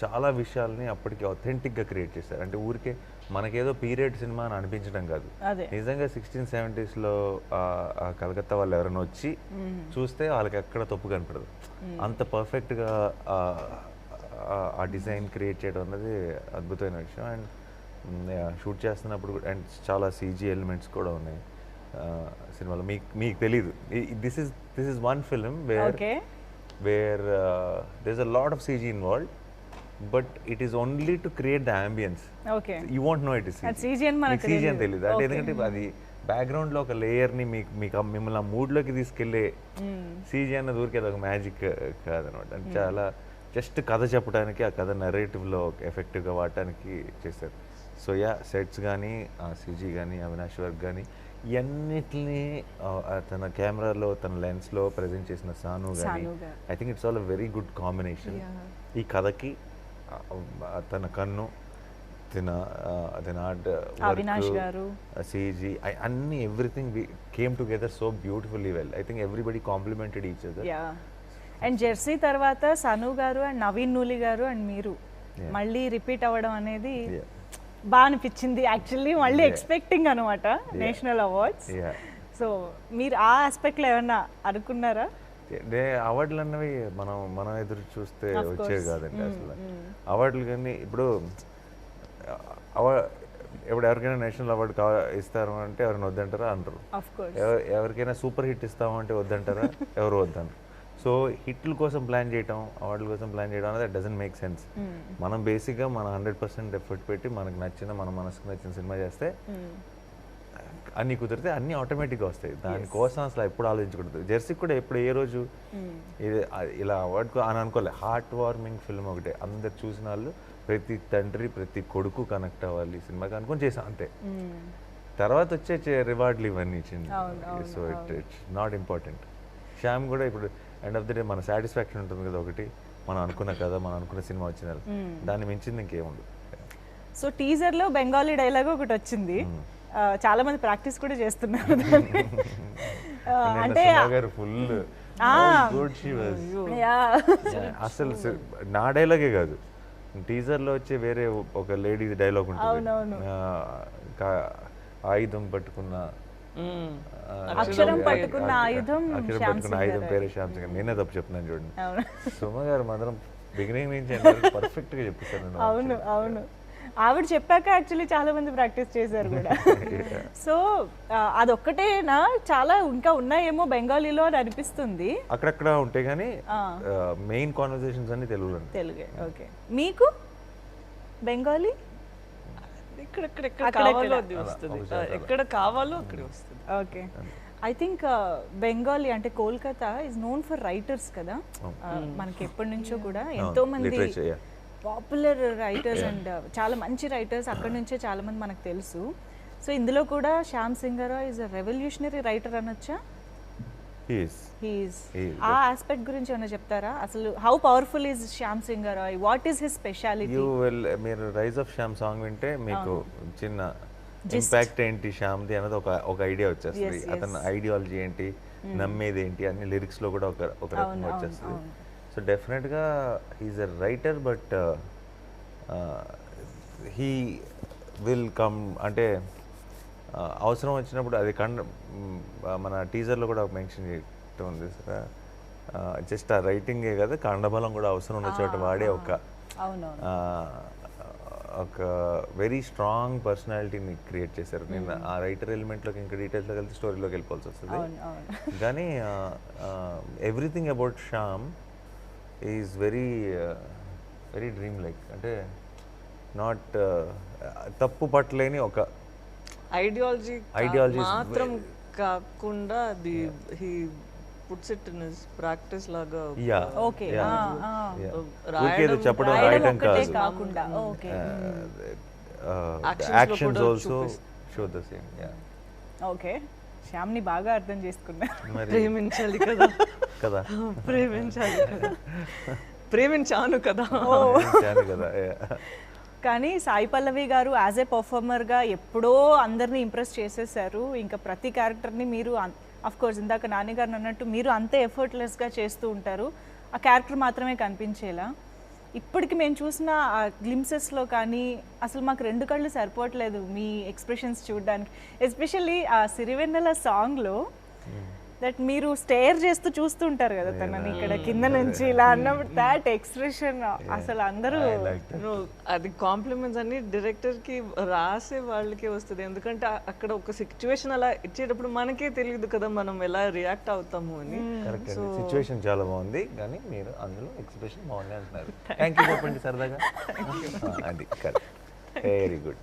Speaker 2: చాలా విషయాల్ని అప్పటికి అథెంటిక్గా క్రియేట్ చేశారు. అంటే ఊరికే మనకేదో పీరియడ్ సినిమా అని అనిపించడం కాదు, నిజంగా 16s 70sలో కలకత్తా వాళ్ళు ఎవరైనా వచ్చి చూస్తే వాళ్ళకి ఎక్కడ తప్పు కనపడదు. అంత పర్ఫెక్ట్గా ఆ డిజైన్ క్రియేట్ చేయడం అన్నది అద్భుతమైన విషయం. అండ్ షూట్ చేస్తున్నప్పుడు అండ్ చాలా సీజీ ఎలిమెంట్స్ కూడా ఉన్నాయి సినిమాలో. మీకు తెలీదు, this is one film where there is a lot of CG involved, but it is only to create the ambience. You won't know it is CG అని తెలియదు. అంటే ఎందుకంటే అది బ్యాక్గ్రౌండ్లో ఒక లేయర్ని మిమ్మల్ని ఆ మూడ్లోకి తీసుకెళ్ళే సీజీ అన్నది ఊరికే ఒక మ్యాజిక్ కాదనమాట. అంటే చాలా జస్ట్ కథ చెప్పడానికి, ఆ కథ నెరేటివ్లో ఎఫెక్టివ్గా వాడటానికి చేశారు. సో సెట్స్ కానీ సీజీ కానీ అవినాష్ వర్క్ కానీ ఇవన్నిటిని తన కెమెరాలో తన లెన్స్లో ప్రజెంట్ చేసిన సాను కానీ I think it's all a very good combination. ఈ కథకి తన కన్ను, తన ఆర్ట్ వర్క్, సీజీ అన్ని everything came together so beautifully well. I think everybody complimented each other.
Speaker 1: And Jersey తర్వాత సను గారు అండ్ నవీన్ నూలి గారు అండ్ మీరు మళ్ళీ రిపీట్ అవ్వడం అనేది బాగా అనిపించింది యాక్చువల్లీ. మళ్ళీ ఎక్స్పెక్టింగ్ అనమాట నేషనల్ అవార్డ్స్. సో మీరు ఆ ఆస్పెక్ట్లో ఏమన్నా అనుకున్నారా?
Speaker 2: అవార్డులు అన్నవి మనం ఎదురు చూస్తే వచ్చేవి కాదండి అసలు అవార్డులు. కానీ ఇప్పుడు ఎవరికైనా నేషనల్ అవార్డు ఇస్తారు అంటే ఎవరైనా వద్దంటారా అంటారు, ఎవరికైనా సూపర్ హిట్ ఇస్తామంటే వద్దంటారా, ఎవరు వద్దంటారు. సో హిట్ల కోసం ప్లాన్ చేయటం, అవార్డుల కోసం ప్లాన్ చేయడం అనేది డజంట్ మేక్ సెన్స్. మనం బేసిక్గా మన 100% ఎఫర్ట్ పెట్టి మనకు నచ్చిన, మన మనసుకు నచ్చిన సినిమా చేస్తే అన్నీ కుదిరితే అన్నీ ఆటోమేటిక్గా వస్తాయి. దానికోసం అసలు ఎప్పుడు ఆలోచించకూడదు. జెర్సీ కూడా ఎప్పుడు ఏ రోజు ఇది ఇలా అవార్డు అని అనుకోలే. హార్ట్ వార్మింగ్ ఫిల్మ్ ఒకటే, అందరు చూసిన వాళ్ళు ప్రతి తండ్రి ప్రతి కొడుకు కనెక్ట్ అవ్వాలి సినిమాకి అనుకుని చేసాం అంతే. తర్వాత వచ్చే రివార్డులు ఇవన్నీ ఇచ్చింది. So it's not important. Shyam కూడా ఇప్పుడు ఎండ్ ఆఫ్ ది డే మన సాటిస్ఫాక్షన్ ఉంటుంది కదా ఒకటి, మనం అనుకున్న కదా, మనం అనుకున్న సినిమా వచ్చిన దాన్ని మించింది ఇంకేముండదు.
Speaker 1: సో టీజర్లో బెంగాలీ డైలాగ్ ఒకటి వచ్చింది, చాలా మంది ప్రాక్టీస్ కూడా చేస్తున్నారు. అంటే
Speaker 2: ఫుల్ అసలు నా డైలాగే కాదు, టీజర్లో వచ్చే వేరే ఒక లేడీ డైలాగ్ ఉంటుంది, ఆయుధం పట్టుకున్న
Speaker 1: అక్షరం పట్టుకున్న ఆయుధం
Speaker 2: పేరే శ్యామ్ సింగ్. నేనే తప్పు చెప్తున్నాను చూడండి. సుమ గారు మాత్రం బిగినింగ్ నుంచి పర్ఫెక్ట్ గా చెప్పేశారు.
Speaker 1: అవును అవును, ఆవిడ చెప్పాక యాక్చువల్లీ చాలా మంది ప్రాక్టీస్ చేశారు కూడా. సో అదొక్కటేనా, చాలా ఇంకా ఉన్నాయేమో బెంగాలీలో అని అనిపిస్తుంది.
Speaker 2: అక్కడక్కడ ఉంటాయి కానీ మెయిన్ కాన్వర్సేషన్స్ అన్ని తెలుగే.
Speaker 1: ఓకే, మీకు బెంగాలీ
Speaker 3: ఎక్కడ కావాలో అక్కడ వస్తుంది.
Speaker 1: ఓకే, ఐ థింక్ బెంగాలీ అంటే Kolkata is known for writers కదా. మనకి ఎప్పటి నుంచో కూడా ఎంతో మంది పాపులర్ రైటర్స్ అండ్ చాలా మంచి రైటర్స్ అక్కడి నుంచే చాలా మంది మనకు తెలుసు. సో ఇందులో కూడా Shyam Singha Roy is a revolutionary writer అనొచ్చా? ఆ ఆస్పెక్ట్ గురించి ఏమైనా చెప్తారా? అసలు how powerful is Shyam Singha Roy, what is his speciality?
Speaker 2: మీరు రైజ్ ఆఫ్ శ్యామ్ సాంగ్ వింటే మీకు చిన్న ఇంపాక్ట్ ఏంటి శ్యామ్ది అనేది ఒక ఐడియా వచ్చేస్తుంది. అతని ఐడియాలజీ ఏంటి, నమ్మేది ఏంటి అన్ని లిరిక్స్ లో కూడా ఒక రకంగా వచ్చేస్తుంది. సో డెఫినెట్గా he is a writer, but he will come అంటే అవసరం వచ్చినప్పుడు అది మన టీజర్లో కూడా మెన్షన్ చేయటం ఉంది సార్. జస్ట్ ఆ రైటింగే కదా, కండబలం కూడా అవసరం ఉన్న చోట వాడే ఒక వెరీ స్ట్రాంగ్ పర్సనాలిటీని క్రియేట్ చేశారు. నేను ఆ రైటర్ ఎలిమెంట్లోకి ఇంకా డీటెయిల్స్లోకి వెళ్తే స్టోరీలోకి వెళ్ళిపోవాల్సి వస్తుంది. కానీ everything about Shyam is very very dream like. అంటే నాట్ తప్పు పట్టలేని ఒక ఐడియాలజీ
Speaker 3: మాత్రం కాకుండా అది he puts it in his practice లాగా.
Speaker 1: ఓకే,
Speaker 2: చెప్పడం రాయడం కాకుండా actions also show the same.
Speaker 1: Okay, శ్యామ్ని బాగా అర్థం చేసుకున్నా.
Speaker 2: మరి
Speaker 3: ప్రేమించాలి కదా,
Speaker 2: కదా
Speaker 3: ప్రేమించాలి కదా, ప్రేమించాను కదా.
Speaker 2: చాలు కదా.
Speaker 1: కానీ సాయి పల్లవి గారు యాజ్ ఏ పర్ఫార్మర్గా ఎప్పుడో అందరినీ ఇంప్రెస్ చేసేసారు. ఇంకా ప్రతి క్యారెక్టర్ని మీరు అఫ్ కోర్స్ ఇందాక నాని గారు అన్నట్టు మీరు అంతే ఎఫర్ట్లెస్గా చేస్తూ ఉంటారు, ఆ క్యారెక్టర్ మాత్రమే కనిపించేలా. ఇప్పటికి మేము చూసిన ఆ గ్లిమ్సెస్లో కానీ అసలు మాకు 2 కళ్ళు సరిపోవట్లేదు మీ ఎక్స్ప్రెషన్స్ చూడడానికి. ఎస్పెషల్లీ ఆ సిరివెన్నెల సాంగ్లో దట్ మీరు స్టేర్ చేస్తూ చూస్తూ ఉంటారు కదా తనని ఇక్కడ కింద నుంచి ఇలా అన్నప్పుడు దాట్ ఎక్స్ప్రెషన్ అసలు అందరూ
Speaker 3: అది కాంప్లిమెంట్స్ అన్ని డైరెక్టర్ కి రాసే వాళ్ళకే వస్తుంది. ఎందుకంటే అక్కడ ఒక సిచ్యువేషన్ అలా ఇచ్చేటప్పుడు మనకే తెలియదు కదా మనం ఎలా రియాక్ట్ అవుతాము అని.
Speaker 2: కరెక్ట్ అండి, సిచ్యువేషన్ చాలా బాగుంది కానీ మీరు అందులో ఎక్స్ప్రెషన్ బాగుంది అంటున్నారు. థ్యాంక్ యూ చెప్పండి సరదాగా. అది కరెక్ట్, వెరీ గుడ్.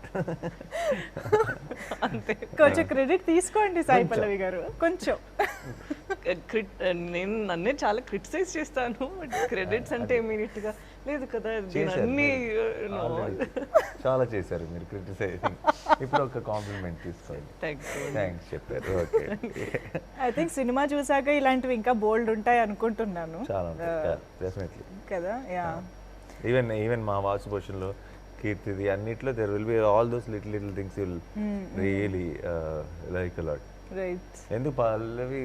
Speaker 3: అంతే.
Speaker 1: కొంచెం క్రెడిట్ తీసుకోండి సాయి పల్లవి గారు కొంచెం.
Speaker 3: నేను నన్నే చాలా క్రిటిసైజ్ చేస్తాను, బట్ క్రెడిట్స్ అంటే ఇమీడియట్ గా లేదు కదా, అన్ని
Speaker 2: చాలా చేశారు మీరు క్రిటిసైజింగ్. ఇప్పుడు ఒక కాంప్లిమెంట్ తీసుకోండి. థ్యాంక్స్ చెప్పారు. ఓకే,
Speaker 1: ఐ థింక్ సినిమా చూసాక ఇలాంటివి ఇంకా బోల్డ్ ఉంటాయి అనుకుంటున్నాను.
Speaker 2: చాలా డెఫినెట్లీ
Speaker 1: కదా. యా,
Speaker 2: ఈవెన్ మా వాసుభూషణ్లో కీర్తిది అన్నిట్లో there will be all those little things you will really like a lot.
Speaker 1: Right.
Speaker 2: ఎందుకు Pallavi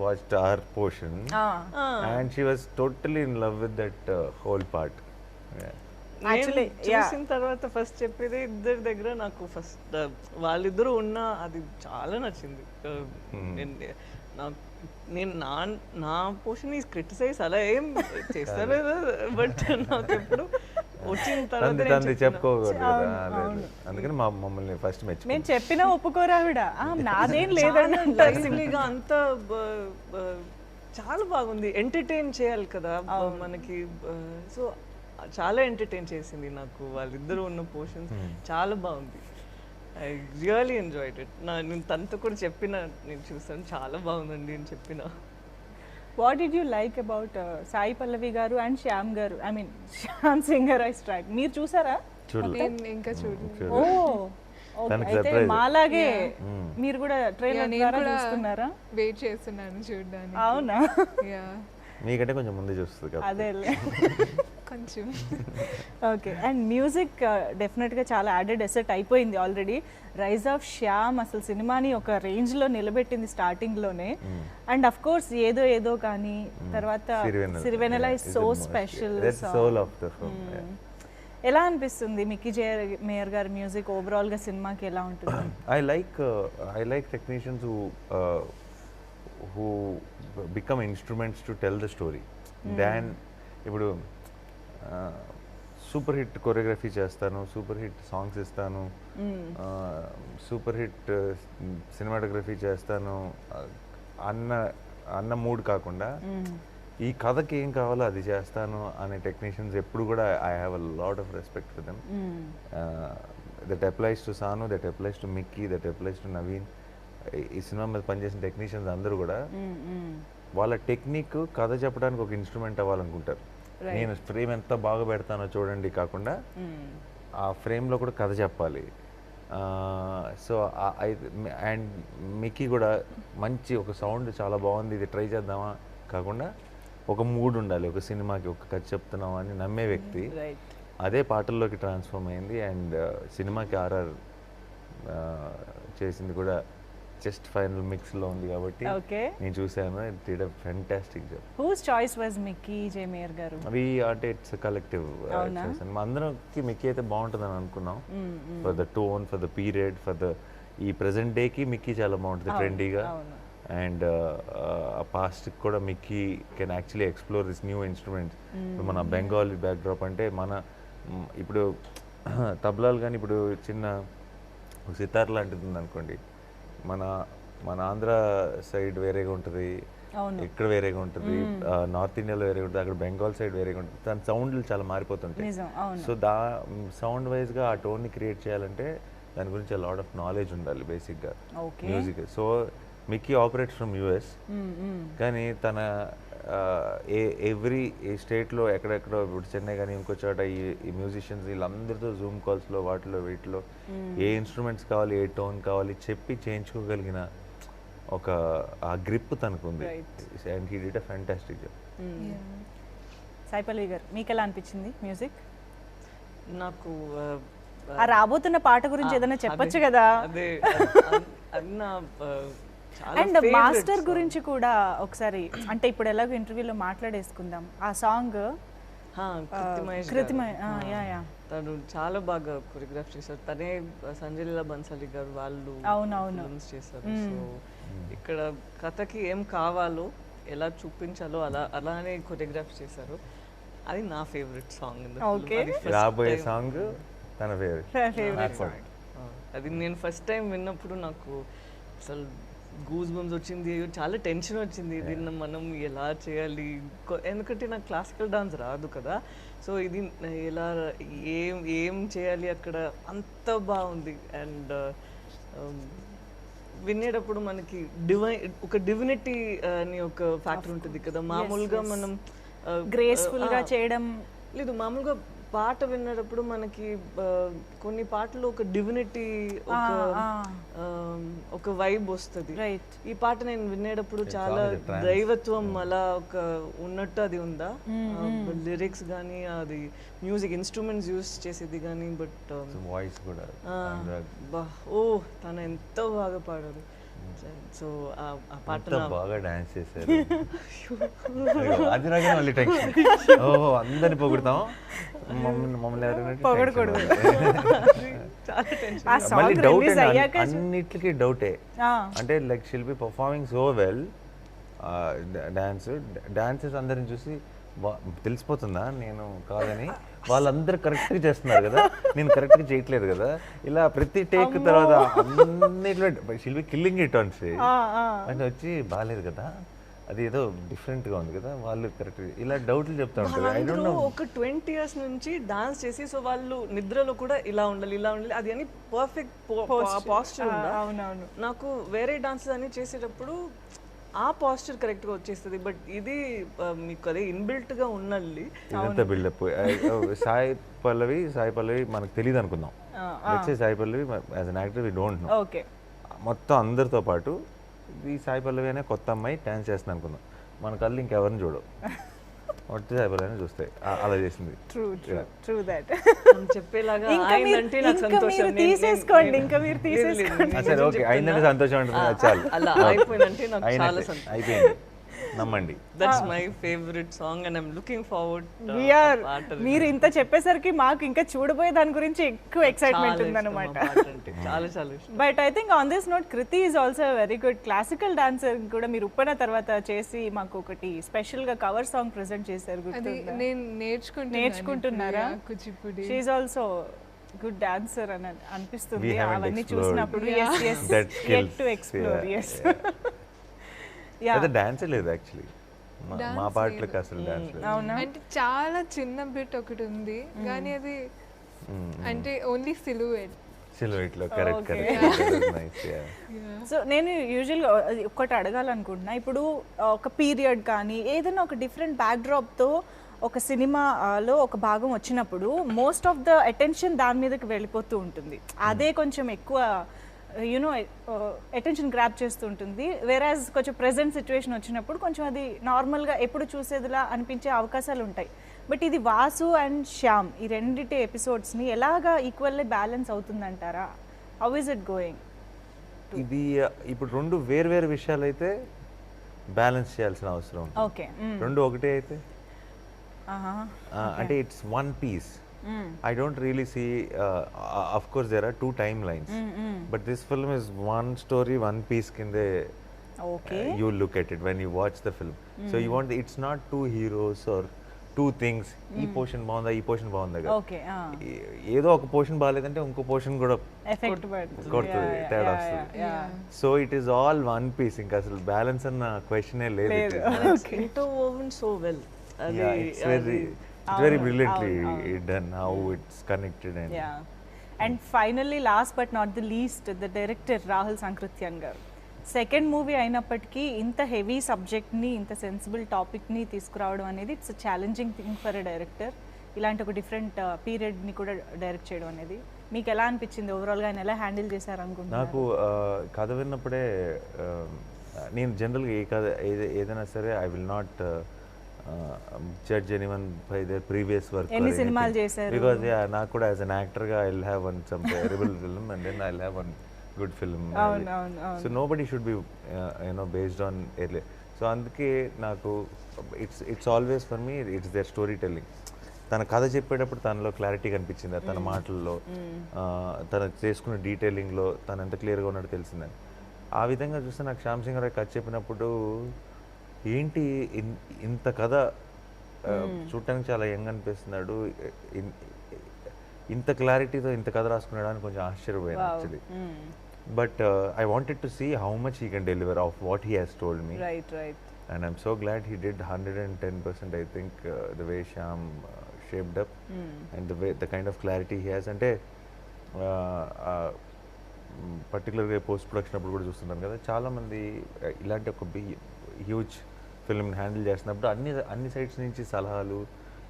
Speaker 2: watched our portion and she was totally in love with that whole part.
Speaker 1: Actually,
Speaker 3: చూసిన తర్వాత first చెప్పేది ఇద్దరి దగ్గర నాకు ఫస్ట్ వాళ్ళిద్దరూ ఉన్న అది చాలా నచ్చింది. నేను నా పోర్షన్ ఈజ్ క్రిటిసైజ్ అలా ఏం చేస్తాను, బట్ నాకు ఎప్పుడు వచ్చిన తర్వాత
Speaker 2: చెప్పుకోకూడదు కదా, అందుకని మమ్మల్ని ఫస్ట్ మెచ్చుకో.
Speaker 1: మేము చెప్పినా ఒప్పుకోరావిడ నాదేం లేదని
Speaker 3: లైవ్లీగా అంత చాలా బాగుంది. ఎంటర్టైన్ చేయాలి కదా మనకి, సో చాలా ఎంటర్టైన్ చేసింది నాకు వాళ్ళిద్దరూ ఉన్న పోర్షన్స్. చాలా బాగుంది, ఐ రియలీ ఎంజాయ్డ్ ఇట్. నేను తనతో కూడా చెప్పిన, నేను చూసాను చాలా బాగుందండి అని చెప్పిన.
Speaker 1: What did you like about Sai Pallavi garu and Shyam garu, I mean Shyam Singha Roy strike, మీరు చూసారా?
Speaker 4: నేను ఇంకా చూడలేదు.
Speaker 1: ఓ అయితే మాలాగే మీరు కూడా ట్రైలర్ ద్వారా చూస్తున్నారా?
Speaker 4: వెయిట్ చేస్తున్నాను చూడడానికి.
Speaker 1: అవునా?
Speaker 4: యా,
Speaker 2: మీకంటే కొంచెం ముందే చూస్తుంది కదా.
Speaker 1: అదే
Speaker 4: కొంచెం.
Speaker 1: ఓకే, అండ్ మ్యూజిక్ డెఫినెట్గా చాలా యాడెడ్ ఎసెట్ అయిపోయింది ఆల్రెడీ. రైజ్ ఆఫ్ శ్యామ్ అసలు సినిమాని ఒక రేంజ్లో నిలబెట్టింది స్టార్టింగ్లోనే. అండ్ అఫ్ కోర్స్ ఏదో ఏదో కానీ తర్వాత సిరివెన్నెల ఇస్ సో స్పెషల్. ఎలా అనిపిస్తుంది మిక్కీ మేయర్ గారి మ్యూజిక్ ఓవరాల్గా సినిమాకి ఎలా ఉంటుంది?
Speaker 2: I like technicians who become instruments to tell the story. Then ఇప్పుడు సూపర్ హిట్ కొరియోగ్రఫీ చేస్తాను, సూపర్ హిట్ సాంగ్స్ ఇస్తాను, సూపర్ హిట్ సినిమాటోగ్రఫీ చేస్తాను అన్న మూడ్ కాకుండా ఈ కథకి ఏం కావాలో అది చేస్తాను అనే టెక్నీషియన్స్ ఎప్పుడు కూడా I have a lot of respect for them. That applies to Sanu, that applies to Mickey, that applies to Naveen. ఈ సినిమా మీద పనిచేసిన టెక్నీషియన్స్ అందరూ కూడా వాళ్ళ టెక్నిక్ కథ చెప్పడానికి ఒక ఇన్స్ట్రుమెంట్ అవ్వాలనుకుంటారు. నేను ఫ్రేమ్ ఎంత బాగా పెడతానో చూడండి కాకుండా ఆ ఫ్రేమ్లో కూడా కథ చెప్పాలి. సో అండ్ మిక్కీ కూడా మంచి ఒక సౌండ్ చాలా బాగుంది ఇది ట్రై చేద్దామా కాకుండా ఒక మూడ్ ఉండాలి, ఒక సినిమాకి ఒక కథ చెప్తున్నాం అని నమ్మే వ్యక్తి. అదే పాటల్లోకి ట్రాన్స్ఫార్మ్ అయింది. అండ్ సినిమాకి ఆర్ఆర్ చేసింది కూడా జస్ట్ ఫైనల్ మిక్స్ లో ఉంది కాబట్టి నేను చూసాను. It did a fantastic job.
Speaker 1: Whose choice was Mickey J Meyer గారు?
Speaker 2: అవి అంటే ఇట్స్ కలెక్టివ్ చాయిస్. మా అందరికి మిక్కీ అయితే బాగుంటుందని అనుకున్నాం. For the tone, for the period, for the ఈ ప్రెసెంట్ డేకి మిక్కీ చాలా బాగుంటుంది ట్రెండీగా. అండ్ పాస్ట్ కూడా Mickey can actually explore this new instruments. ఇప్పుడు మన బెంగాలీ బ్యాక్డ్రాప్ అంటే మన ఇప్పుడు తబలాలు కానీ ఇప్పుడు చిన్న సితార్ లాంటిది ఉంది అనుకోండి, మన ఆంధ్ర సైడ్ వేరేగా ఉంటుంది, ఇక్కడ వేరేగా ఉంటుంది, నార్త్ ఇండియాలో వేరేగా ఉంటుంది, అక్కడ బెంగాల్ సైడ్ వేరేగా ఉంటుంది. దాని సౌండ్లు చాలా మారిపోతుంటాయి. సో సౌండ్ వైజ్గా ఆ టోన్ని క్రియేట్ చేయాలంటే దాని గురించి లాట్ ఆఫ్ నాలెడ్జ్ ఉండాలి బేసిక్గా music. So Mickey operates from US, కానీ తన ఏ స్టేట్లో ఎక్కడెక్కడో ఇప్పుడు చెన్నై కానీ ఇంకో చోట ఈ మ్యూజిషియన్స్ వీళ్ళందరితో జూమ్ కాల్స్లో వీటిలో ఏ ఇన్స్ట్రుమెంట్స్ కావాలి ఏ టోన్ కావాలి చెప్పి చేయించుకోగలిగిన ఒక ఆ గ్రిప్ తనకు ఉంది and he did a fantastic job.
Speaker 1: Sai Pallavi garu మీకు ఎలా అనిపించింది మ్యూజిక్?
Speaker 3: నాకు
Speaker 1: ఆ రాబోతున్న పాట గురించి ఏదైనా చెప్పొచ్చు కదా.
Speaker 3: అదే అది నా చాలా
Speaker 1: అండ్ మాస్టర్ గురించి కూడా ఒకసారి అంటే ఇప్పుడు ఎలాగో ఇంటర్వ్యూలో మాట్లాడేసుకుందాం. ఆ సాంగ్ కృతిమయ
Speaker 3: తను చాలా బాగా కొరియోగ్రాఫ్ చేశారు. తనే సంజయ్ లీలా బన్సాలి గారు వాళ్ళు ఫిల్మ్స్ చేశారు. సో ఇక్కడ కథకి ఏం కావాలో ఎలా చూపించాలో అలానే కొరియోగ్రాఫ్ చేశారు. అది నా ఫేవరెట్ సాంగ్.
Speaker 2: రాబోయే సాంగ్ తన ఫేవరెట్.
Speaker 3: అది నేను ఫస్ట్ టైం విన్నప్పుడు నాకు అసలు గూస్ బంప్స్ వచ్చింది, చాలా టెన్షన్ వచ్చింది. దీన్ని మనం ఎలా చేయాలి, ఎందుకంటే నాకు క్లాసికల్ డాన్స్ రాదు కదా. సో ఇది ఎలా ఏం చేయాలి అక్కడ, అంత బాగుంది. అండ్ వినేటప్పుడు మనకి ఒక డివినిటీ అని ఒక ఫ్యాక్టర్ ఉంటుంది కదా. మామూలుగా మనం
Speaker 1: గ్రేస్ఫుల్ గా చేయడం
Speaker 3: లేదు, మామూలుగా పాట వినేటప్పుడు మనకి కొన్ని పాటలు ఒక డివినిటీ ఒక వైబ్ వస్తుంది. ఈ పాట నేను వినేటప్పుడు చాలా దైవత్వం అలా ఒక ఉన్నట్టు అది ఉందా, లిరిక్స్ కానీ అది మ్యూజిక్ ఇన్స్ట్రుమెంట్స్ యూస్ చేసేది కానీ. బట్
Speaker 2: వాయిస్ కూడా
Speaker 3: తను ఎంతో బాగా పాడారు. సో ఆ పాట
Speaker 2: బాగా డాన్స్ చేశారు. అది రాగానే మళ్ళీ టెన్షన్. ఓహో అందరిని పొగుడతాం, మమ్మల్ని
Speaker 1: పొగడకూడదు.
Speaker 2: మళ్ళీ డౌట్, అన్నిటికీ డౌటే. అంటే like షిల్ B performing so well. Dances అందరిని చూసి తెలిసిపోతుందా నేను కాదని, వాళ్ళందరూ కరెక్ట్గా చేస్తున్నారు కదా, నేను కరెక్ట్గా చేయట్లేదు కదా, ఇలా ప్రతి టేక్ తర్వాత అన్నిట్లో she'll be killing it on stage అంటే వచ్చి బాగాలేదు కదా, అది ఏదో డిఫరెంట్గా ఉంది కదా, వాళ్ళు కరెక్ట్ ఇలా డౌట్లు చెప్తా ఉంటారు. ఐ డోంట్ నో,
Speaker 3: ఒక 20 years నుంచి డాన్స్ చేసి సో వాళ్ళు నిద్రలో కూడా ఇలా ఉండాలి అది అని పర్ఫెక్ట్ పాస్చర్ ఉందా. నాకు వేరే డాన్సెస్ అన్ని చేసేటప్పుడు ఆ పాస్చర్ కరెక్ట్గా వచ్చేస్తుంది. బట్ ఇది మీకు అదే ఇన్బిల్ట్ గా ఉన్నది.
Speaker 2: ఇదంతా బిల్డప్. సాయి పల్లవి మనకు తెలియదు అనుకుందాం. Sai Pallavi as an actor we don't know. మొత్తం అందరితో పాటు ఈ సాయి పల్లవి అనే కొత్త అమ్మాయి డాన్స్ చేస్తుంది అనుకుందాం. మన కళ్ళు ఇంకెవరిని చూడవు, వచ్చి సాయి పల్లవి చూస్తాయి. అలా చేసింది.
Speaker 3: చెప్పేలాగా
Speaker 2: సరే ఓకే, అయిందంటే సంతోషం ఉంటుంది, చాలు.
Speaker 3: అలా అయిపోయిందంటే నాకు చాలా సంతోషం.
Speaker 2: అయిపోయింది, నమ్మండి.
Speaker 3: That's my favourite song and I am looking forward.
Speaker 1: మీరు ఇంత చెప్పేసరికి మాకు ఇంకా చూడబోయే దాని గురించి ఎక్కువ ఎక్సైట్మెంట్ ఉందన్నమాట.
Speaker 3: చాలా చాలా ఇష్టం.
Speaker 1: But I think on this note Kriti is also very good classical dancer కూడా. మీరు ఉప్పన తర్వాత చేసి మాకు ఒకటి స్పెషల్ గా కవర్ సాంగ్ ప్రెజెంట్ చేశారు.
Speaker 4: నేను
Speaker 1: నేర్చుకుంటున్నారా?
Speaker 4: Kuchipudi.
Speaker 1: She is also good dancer అని అనిపిస్తుంది అవన్నీ చూసినప్పుడు. yet to explore. Yes.
Speaker 2: అది డాన్స్ లేదు యాక్చువల్లీ, మా పాటలకు అసలు డాన్స్ లేదు.
Speaker 4: అంటే చాలా చిన్న బిట్ ఒకటి ఉంది కానీ అది అంటే ఓన్లీ సిలువేట్
Speaker 2: లో కరెక్ట్.
Speaker 1: సో నేను యూజువల్గా ఒకటి అడగాలనుకుంటున్నా, ఇప్పుడు ఒక పీరియడ్ కానీ ఏదైనా ఒక డిఫరెంట్ బ్యాక్డ్రాప్తో ఒక సినిమాలో ఒక భాగం వచ్చినప్పుడు మోస్ట్ ఆఫ్ ద అటెన్షన్ దాని మీదకి వెళ్ళిపోతూ ఉంటుంది. అదే కొంచెం ఎక్కువ యూనో అటెన్షన్ గ్రాప్ చేస్తూ ఉంటుంది. వేరాజ్ కొంచెం ప్రెజెంట్ సిచ్యువేషన్ వచ్చినప్పుడు కొంచెం అది నార్మల్గా ఎప్పుడు చూసేదిలా అనిపించే అవకాశాలు ఉంటాయి. బట్ ఇది వాసు అండ్ శ్యామ్ ఈ రెండిటి ఎపిసోడ్స్ని ఎలాగా ఈక్వల్లీ బ్యాలెన్స్ అవుతుందంటారా? How is it going?
Speaker 2: ఇది ఇప్పుడు రెండు వేరు విషయాలు అయితే బ్యాలెన్స్ చేయాల్సిన అవసరం ఉంది.
Speaker 1: ఓకే,
Speaker 2: రెండు ఒకటే అయితే అంటే it's one piece. I don't really see, of course there are two timelines, but this film is one story, one piece kinde. You look at it when you watch the film. So you want, it's not two heroes or two things. ఈ portion బాగుందా, ఈ portion బాగుందా కదా. ఏదో ఒక portion బాగాలేదంటే ఇంకో portion కూడా
Speaker 1: effect
Speaker 2: కొడుతుంది, తేడా వస్తుంది. So it is all one piece. ఇంకా అసలు బ్యాలెన్స్ అన్న క్వశ్చనే లేదు.
Speaker 3: Interwoven so well.
Speaker 2: It's very brilliantly done, how it's connected.
Speaker 1: And finally, last but not the least, the director Rahul Sankrityan garu. Second movie అయినప్పటికీ ఇంత heavy సబ్జెక్ట్ని ఇంత sensible టాపిక్ని తీసుకురావడం అనేది it's challenging thing for a director. ఇలాంటి ఒక different పీరియడ్ని కూడా డైరెక్ట్ చేయడం అనేది మీకు ఎలా అనిపించింది? ఓవరాల్గా ఆయన ఎలా హ్యాండిల్ చేశారు అనుకుంటున్నారు?
Speaker 2: నాకు కథ విన్నప్పుడే నేను జనరల్గా ఏ కథ ఏదైనా సరే I will not judge anyone by their previous work.
Speaker 1: ఎన్ని సినిమాలు చేశారు?
Speaker 2: బికాజ్ నాకు కూడా యాజ్ అన్ యాక్టర్గా I will have one some terrible film and then I will have one good film. So nobody should be you know based on early. So అందుకే నాకు it's always for me it's their story telling. తన కథ చెప్పేటప్పుడు తనలో clarity కనిపించింది, తన మాటల్లో, తన చేసుకున్న డీటెయిలింగ్లో తను ఎంత క్లియర్గా ఉన్నాడో తెలిసిందని. ఆ విధంగా చూస్తే నాకు శ్యామ్ సింగ్ రాయ్ కథ చెప్పినప్పుడు ఏంటి ఇంత కథ చూడటానికి చాలా యంగ్ అనిపిస్తున్నాడు, ఇంత క్లారిటీతో ఇంత కథ రాసుకున్నాడు అని కొంచెం ఆశ్చర్యపోయాను actually. But I wanted to see how much he can deliver of what he has told me.
Speaker 1: Right.
Speaker 2: And I'm so glad he did 110%. I think the way Shyam shaped up and the kind of clarity he has. అంటే పర్టికులర్గా post production అప్పుడు కూడా చూస్తున్నాను కదా, చాలామంది ఇలాంటి ఒక huge ఫిల్మ్ని handle చేస్తున్నప్పుడు అన్ని సైడ్స్ నుంచి సలహాలు,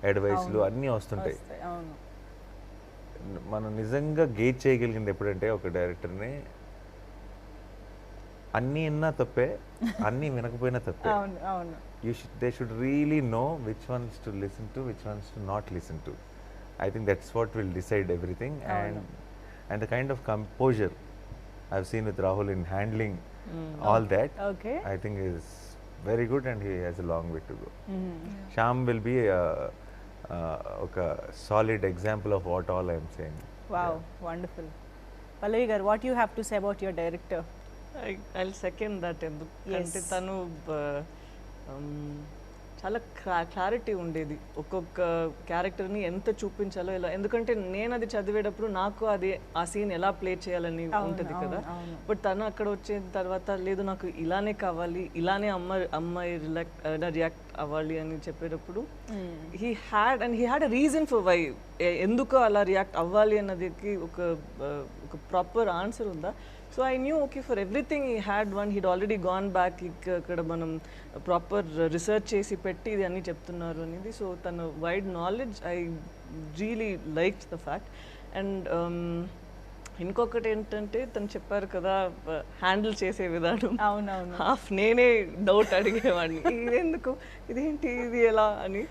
Speaker 2: అడ్వైస్లు అన్నీ వస్తుంటాయి. మనం నిజంగా గేజ్ చేయగలిగింది ఎప్పుడంటే ఒక డైరెక్టర్ని అన్నీ విన్నా తప్పే, అన్నీ వినకపోయినా తప్పే. They should really know which ones to listen to, which ones to not listen to. I think that's what will decide everything. And the kind of composure I've seen with Rahul in handling all that, I think is very good, and he has a long way to go. Shyam will be a solid example of what all I'm saying.
Speaker 1: Wow, wonderful. Pallavi garu, what you have to say about your director?
Speaker 3: I'll second that. ఎందుకంటే తను చాలా clarity ఉండేది ఒక్కొక్క క్యారెక్టర్ని ఎంత చూపించాలో ఎలా. ఎందుకంటే నేను అది చదివేటప్పుడు నాకు అది ఆ సీన్ ఎలా ప్లే చేయాలని ఉంటుంది కదా, బట్ తను అక్కడ వచ్చిన తర్వాత లేదు నాకు ఇలానే కావాలి, ఇలానే అమ్మాయి రియాక్ట్ అవ్వాలి అని చెప్పేటప్పుడు he had a reason for why, ఎందుకు అలా రియాక్ట్ అవ్వాలి అన్నదికి ఒక ప్రాపర్ ఆన్సర్ ఉందా. So I knew okay for everything he had one, he'd already gone back, ఇక్కడ మనం ప్రాపర్ రీసెర్చ్ చేసి పెట్టి ఇది అన్నీ చెప్తున్నారు అనేది. సో తన wide knowledge I really liked the fact. And ఇంకొకటి ఏంటంటే తను చెప్పారు కదా హ్యాండిల్ చేసే విధానం, హాఫ్ నేనే డౌట్ అడిగేవాడిని, ఇదెందుకు, ఇదేంటి, ఇది ఎలా అని.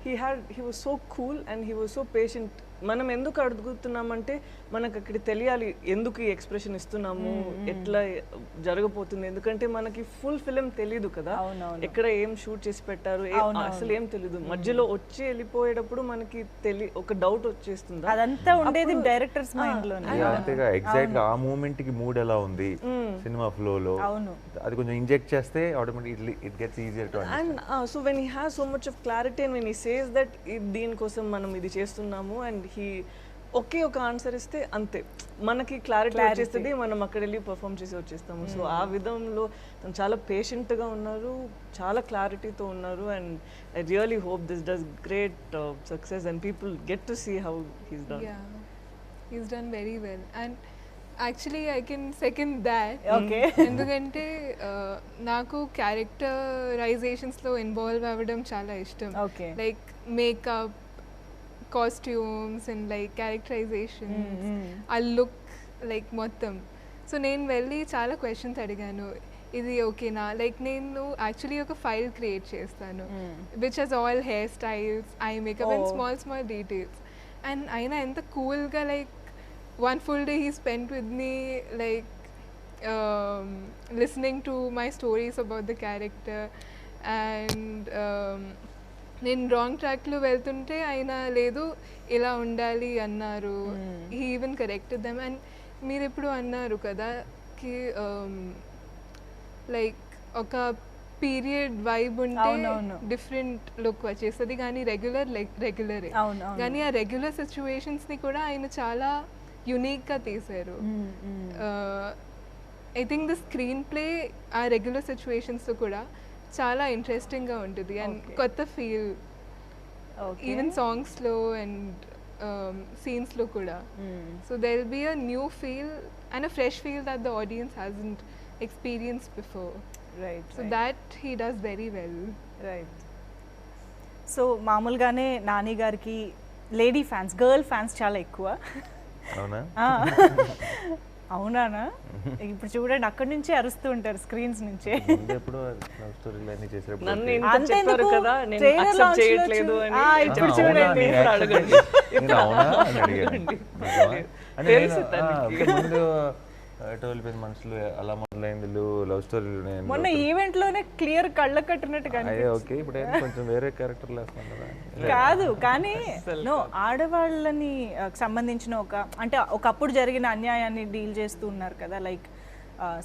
Speaker 3: he was so cool and he was so patient. మనం ఎందుకు అడుగుతున్నామంటే మనకు అక్కడ తెలియాలి ఎందుకు ఈ ఎక్స్ప్రెషన్ ఇస్తున్నాము, ఎట్లా జరగబోతుంది. ఎందుకంటే మనకి ఫుల్ ఫిలిం తెలీదు కదా, ఎక్కడ ఏం షూట్ చేసి పెట్టారు అసలు ఏం తెలీదు. మధ్యలో వచ్చి వెళ్ళిపోయేటప్పుడు మనకి ఒక డౌట్ వచ్చేస్తుంది.
Speaker 1: అదంతా ఉండేది డైరెక్టర్స్ మైండ్ లో.
Speaker 2: అంతేగా ఎగ్జాక్ట్ గా ఆ మూమెంట్ కి మూడ్ ఎలా ఉంది సినిమా ఫ్లో లో, అది కొంచెం ఇంజెక్ట్ చేస్తే automatically it gets easier to understand.
Speaker 3: And so when he has so much of clarity and when he says that దీనికోసం మనం ఇది చేస్తున్నాము అండ్ హీ ఒకే ఒక ఆన్సర్ ఇస్తే అంతే మనకి క్లారిటీ వచ్చేస్తుంది, మనం అక్కడ వెళ్ళి పర్ఫామ్ చేసి వచ్చేస్తాము. సో ఆ విధంలో తను చాలా పేషెంట్గా ఉన్నారు, చాలా క్లారిటీతో ఉన్నారు. And I really hope this does great success and people get to see how he's done.
Speaker 4: He's done very well and actually I can second that. ఎందుకంటే నాకు క్యారెక్టరైజేషన్స్లో ఇన్వాల్వ్ అవ్వడం చాలా ఇష్టం. Like makeup, costumes and like characterisations, ఆ look like మొత్తం. So నేను వెళ్ళి చాలా క్వశ్చన్స్ అడిగాను, ఇది ఓకేనా. లైక్ నేను యాక్చువల్లీ ఒక ఫైల్ క్రియేట్ చేస్తాను which has all hair styles, eye makeup and small details. And అయినా ఎంత కూల్గా like one full day he spent with me like listening to my stories about the character and నేను wrong ట్రాక్లో వెళ్తుంటే ఆయన లేదు ఇలా ఉండాలి అన్నారు. He even corrected them. And మీరు ఇప్పుడు అన్నారు కదా కి లైక్ ఒక పీరియడ్ వైబ్ ఉంటే డిఫరెంట్ లుక్ వచ్చేస్తుంది, కానీ రెగ్యులరే. కానీ ఆ రెగ్యులర్ సిచ్యువేషన్స్ని కూడా ఆయన చాలా యునీక్గా తీశారు. I think the screen play ఆ రెగ్యులర్ సిచ్యువేషన్స్తో కూడా చాలా ఇంట్రెస్టింగ్గా ఉంటుంది అండ్ కొత్త ఫీల్ ఈవెన్ సాంగ్స్లో అండ్ సీన్స్లో కూడా. So there will be a new feel and a fresh feel that the audience hasn't experienced before.
Speaker 1: Right
Speaker 4: So that he does very well.
Speaker 1: Right so మామూలుగానే నాని గారికి లేడీ ఫ్యాన్స్ గర్ల్ ఫ్యాన్స్ చాలా ఎక్కువ.
Speaker 2: అవునా?
Speaker 1: ఆ. అవునానా? ఇప్పుడు చూడండి అక్కడి నుంచే అరుస్తూ ఉంటారు స్క్రీన్స్ నుంచే.
Speaker 2: ఎప్పుడు లవ్ స్టోరీలు అన్ని చేసేటప్పుడు
Speaker 3: నన్ను
Speaker 2: అంటే-
Speaker 3: ఇంత చెప్పారు కదా, నేను
Speaker 1: Trailer
Speaker 3: accept
Speaker 1: launch లో
Speaker 3: చేయట్లేదు అని.
Speaker 1: ఇప్పుడు
Speaker 2: అవునా?
Speaker 1: చూడండి.
Speaker 2: నేను
Speaker 3: ఇప్పుడు
Speaker 2: accept
Speaker 3: అడగండి.
Speaker 2: నేను అవునా అని అడిగాను. నిజమా? అంటే
Speaker 3: తెలుసు
Speaker 2: నేను,
Speaker 3: తనకి.
Speaker 2: ఒక ముందు ఎటు వెళ్ళిపోయిన మనుషులు అలా మొదలైంది లవ్ స్టోరీలు
Speaker 1: మొన్న ఈవెంట్ లోనే క్లియర్ కళ్ళ కట్టినట్టుగా
Speaker 2: అదే ఓకే. ఇప్పుడు ఏంటి కొంచెం వేరే క్యారెక్టర్లు వేస్తున్నాం కదా.
Speaker 1: కాదు కానీ నో ఆడవాళ్ళని సంబంధించిన అంటే ఒకప్పుడు జరిగిన అన్యాయాన్ని డీల్ చేస్తూ ఉన్నారు కదా, లైక్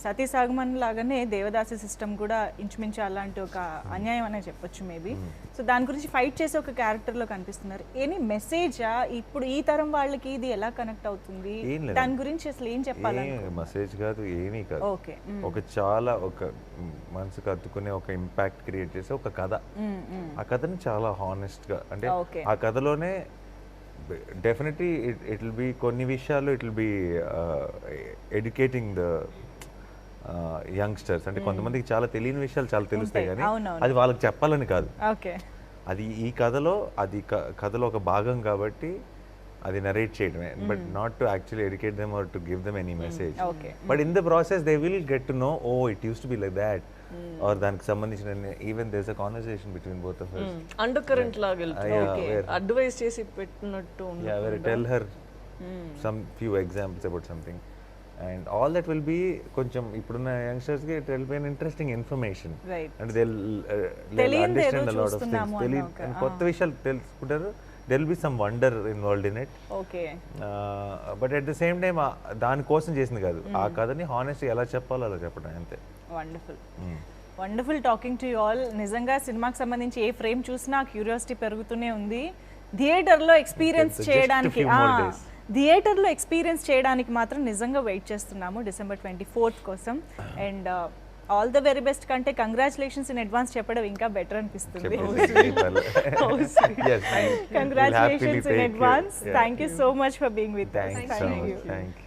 Speaker 1: సతీ సాగమన్ లాగానే దేవదాసి సిస్టమ్ కూడా ఇంచుమించు అలాంటి ఒక అన్యాయం అనే చెప్పొచ్చు మేబీ. సో దాని గురించి ఫైట్ చేసే ఒక క్యారెక్టర్లో కనిపిస్తున్నారు. ఎనీ మెసేజా ఇప్పుడు ఈ తరం వాళ్ళకి ఇది ఎలా కనెక్ట్ అవుతుంది,
Speaker 2: ఏం లేదు.
Speaker 1: దాని గురించి అసలు ఏం చెప్పాలి?
Speaker 2: మెసేజ్ కాదు, ఏమీ కాదు.
Speaker 1: ఓకే
Speaker 2: ఒక మనసుకు అత్తుకునే ఒక ఇంపాక్ట్ క్రియేట్ చేసే ఒక కథ. ఆ కథని చాలా హానెస్ట్గా అంటే
Speaker 1: Okay.
Speaker 2: ఆ కథలోనే డెఫినెట్లీ ఇట్ విల్ బి కొన్ని విషయాలు it will be educating the youngsters. అంటే కొంతమందికి చాలా తెలియని విషయాలు చాలా తెలుస్తాయి కానీ
Speaker 1: అవునవును.
Speaker 2: అది వాళ్ళకి చెప్పాలని కాదు.
Speaker 1: ఓకే
Speaker 2: అది ఈ కథలో కథలో ఒక భాగం కాబట్టి అది నరేట్ చేయడమే, but not to actually educate them or to give them any message.
Speaker 1: Okay.
Speaker 2: But in the process they will get to know oh it used to be like that, or దానికి సంబంధించిన even there is a conversation between both of us.
Speaker 3: Undercurrent లాగా వెళ్తుంది.
Speaker 2: Yeah,
Speaker 3: advice చేసి పెట్టినట్టు ఉంది.
Speaker 2: Yeah, where I tell her some few examples about something, and all that will be కొంచెం ఇప్పుడున్న youngsters కి it will be an interesting information.
Speaker 1: Right.
Speaker 2: And they'll
Speaker 1: తెలియంది ఏదో
Speaker 2: understand a lot of things.
Speaker 1: చూస్తున్నాము అన్న ఒక,
Speaker 2: And కొత్త విషయాలు తెలుసుకుంటారు. there will be some wonder involved in it.
Speaker 1: Okay
Speaker 2: but at the same time దానికోసం చేసింది కాదు, ఆ కథని హానెస్ట్ ఎలా చెప్పాలో అలా చెప్పడం అంతే.
Speaker 1: Wonderful wonderful talking to you all. నిజంగా సినిమాకి సంబంధించి ఏ ఫ్రేమ్ చూసినా క్యూరియాసిటీ పెరుగుతూనే ఉంది. థియేటర్లో ఎక్స్పీరియన్స్
Speaker 2: Just a
Speaker 1: చేయడానికి
Speaker 2: few more days.
Speaker 1: థియేటర్లో ఎక్స్పీరియన్స్ చేయడానికి మాత్రం నిజంగా వెయిట్ చేస్తున్నాము December 24th కోసం. And all the very best కంటే కంగ్రాచులేషన్స్ ఇన్ అడ్వాన్స్ చెప్పడం ఇంకా బెటర్ అనిపిస్తుంది. Congratulations in advance. Thank you so much for being with us.
Speaker 2: Thanks so much. Thank you.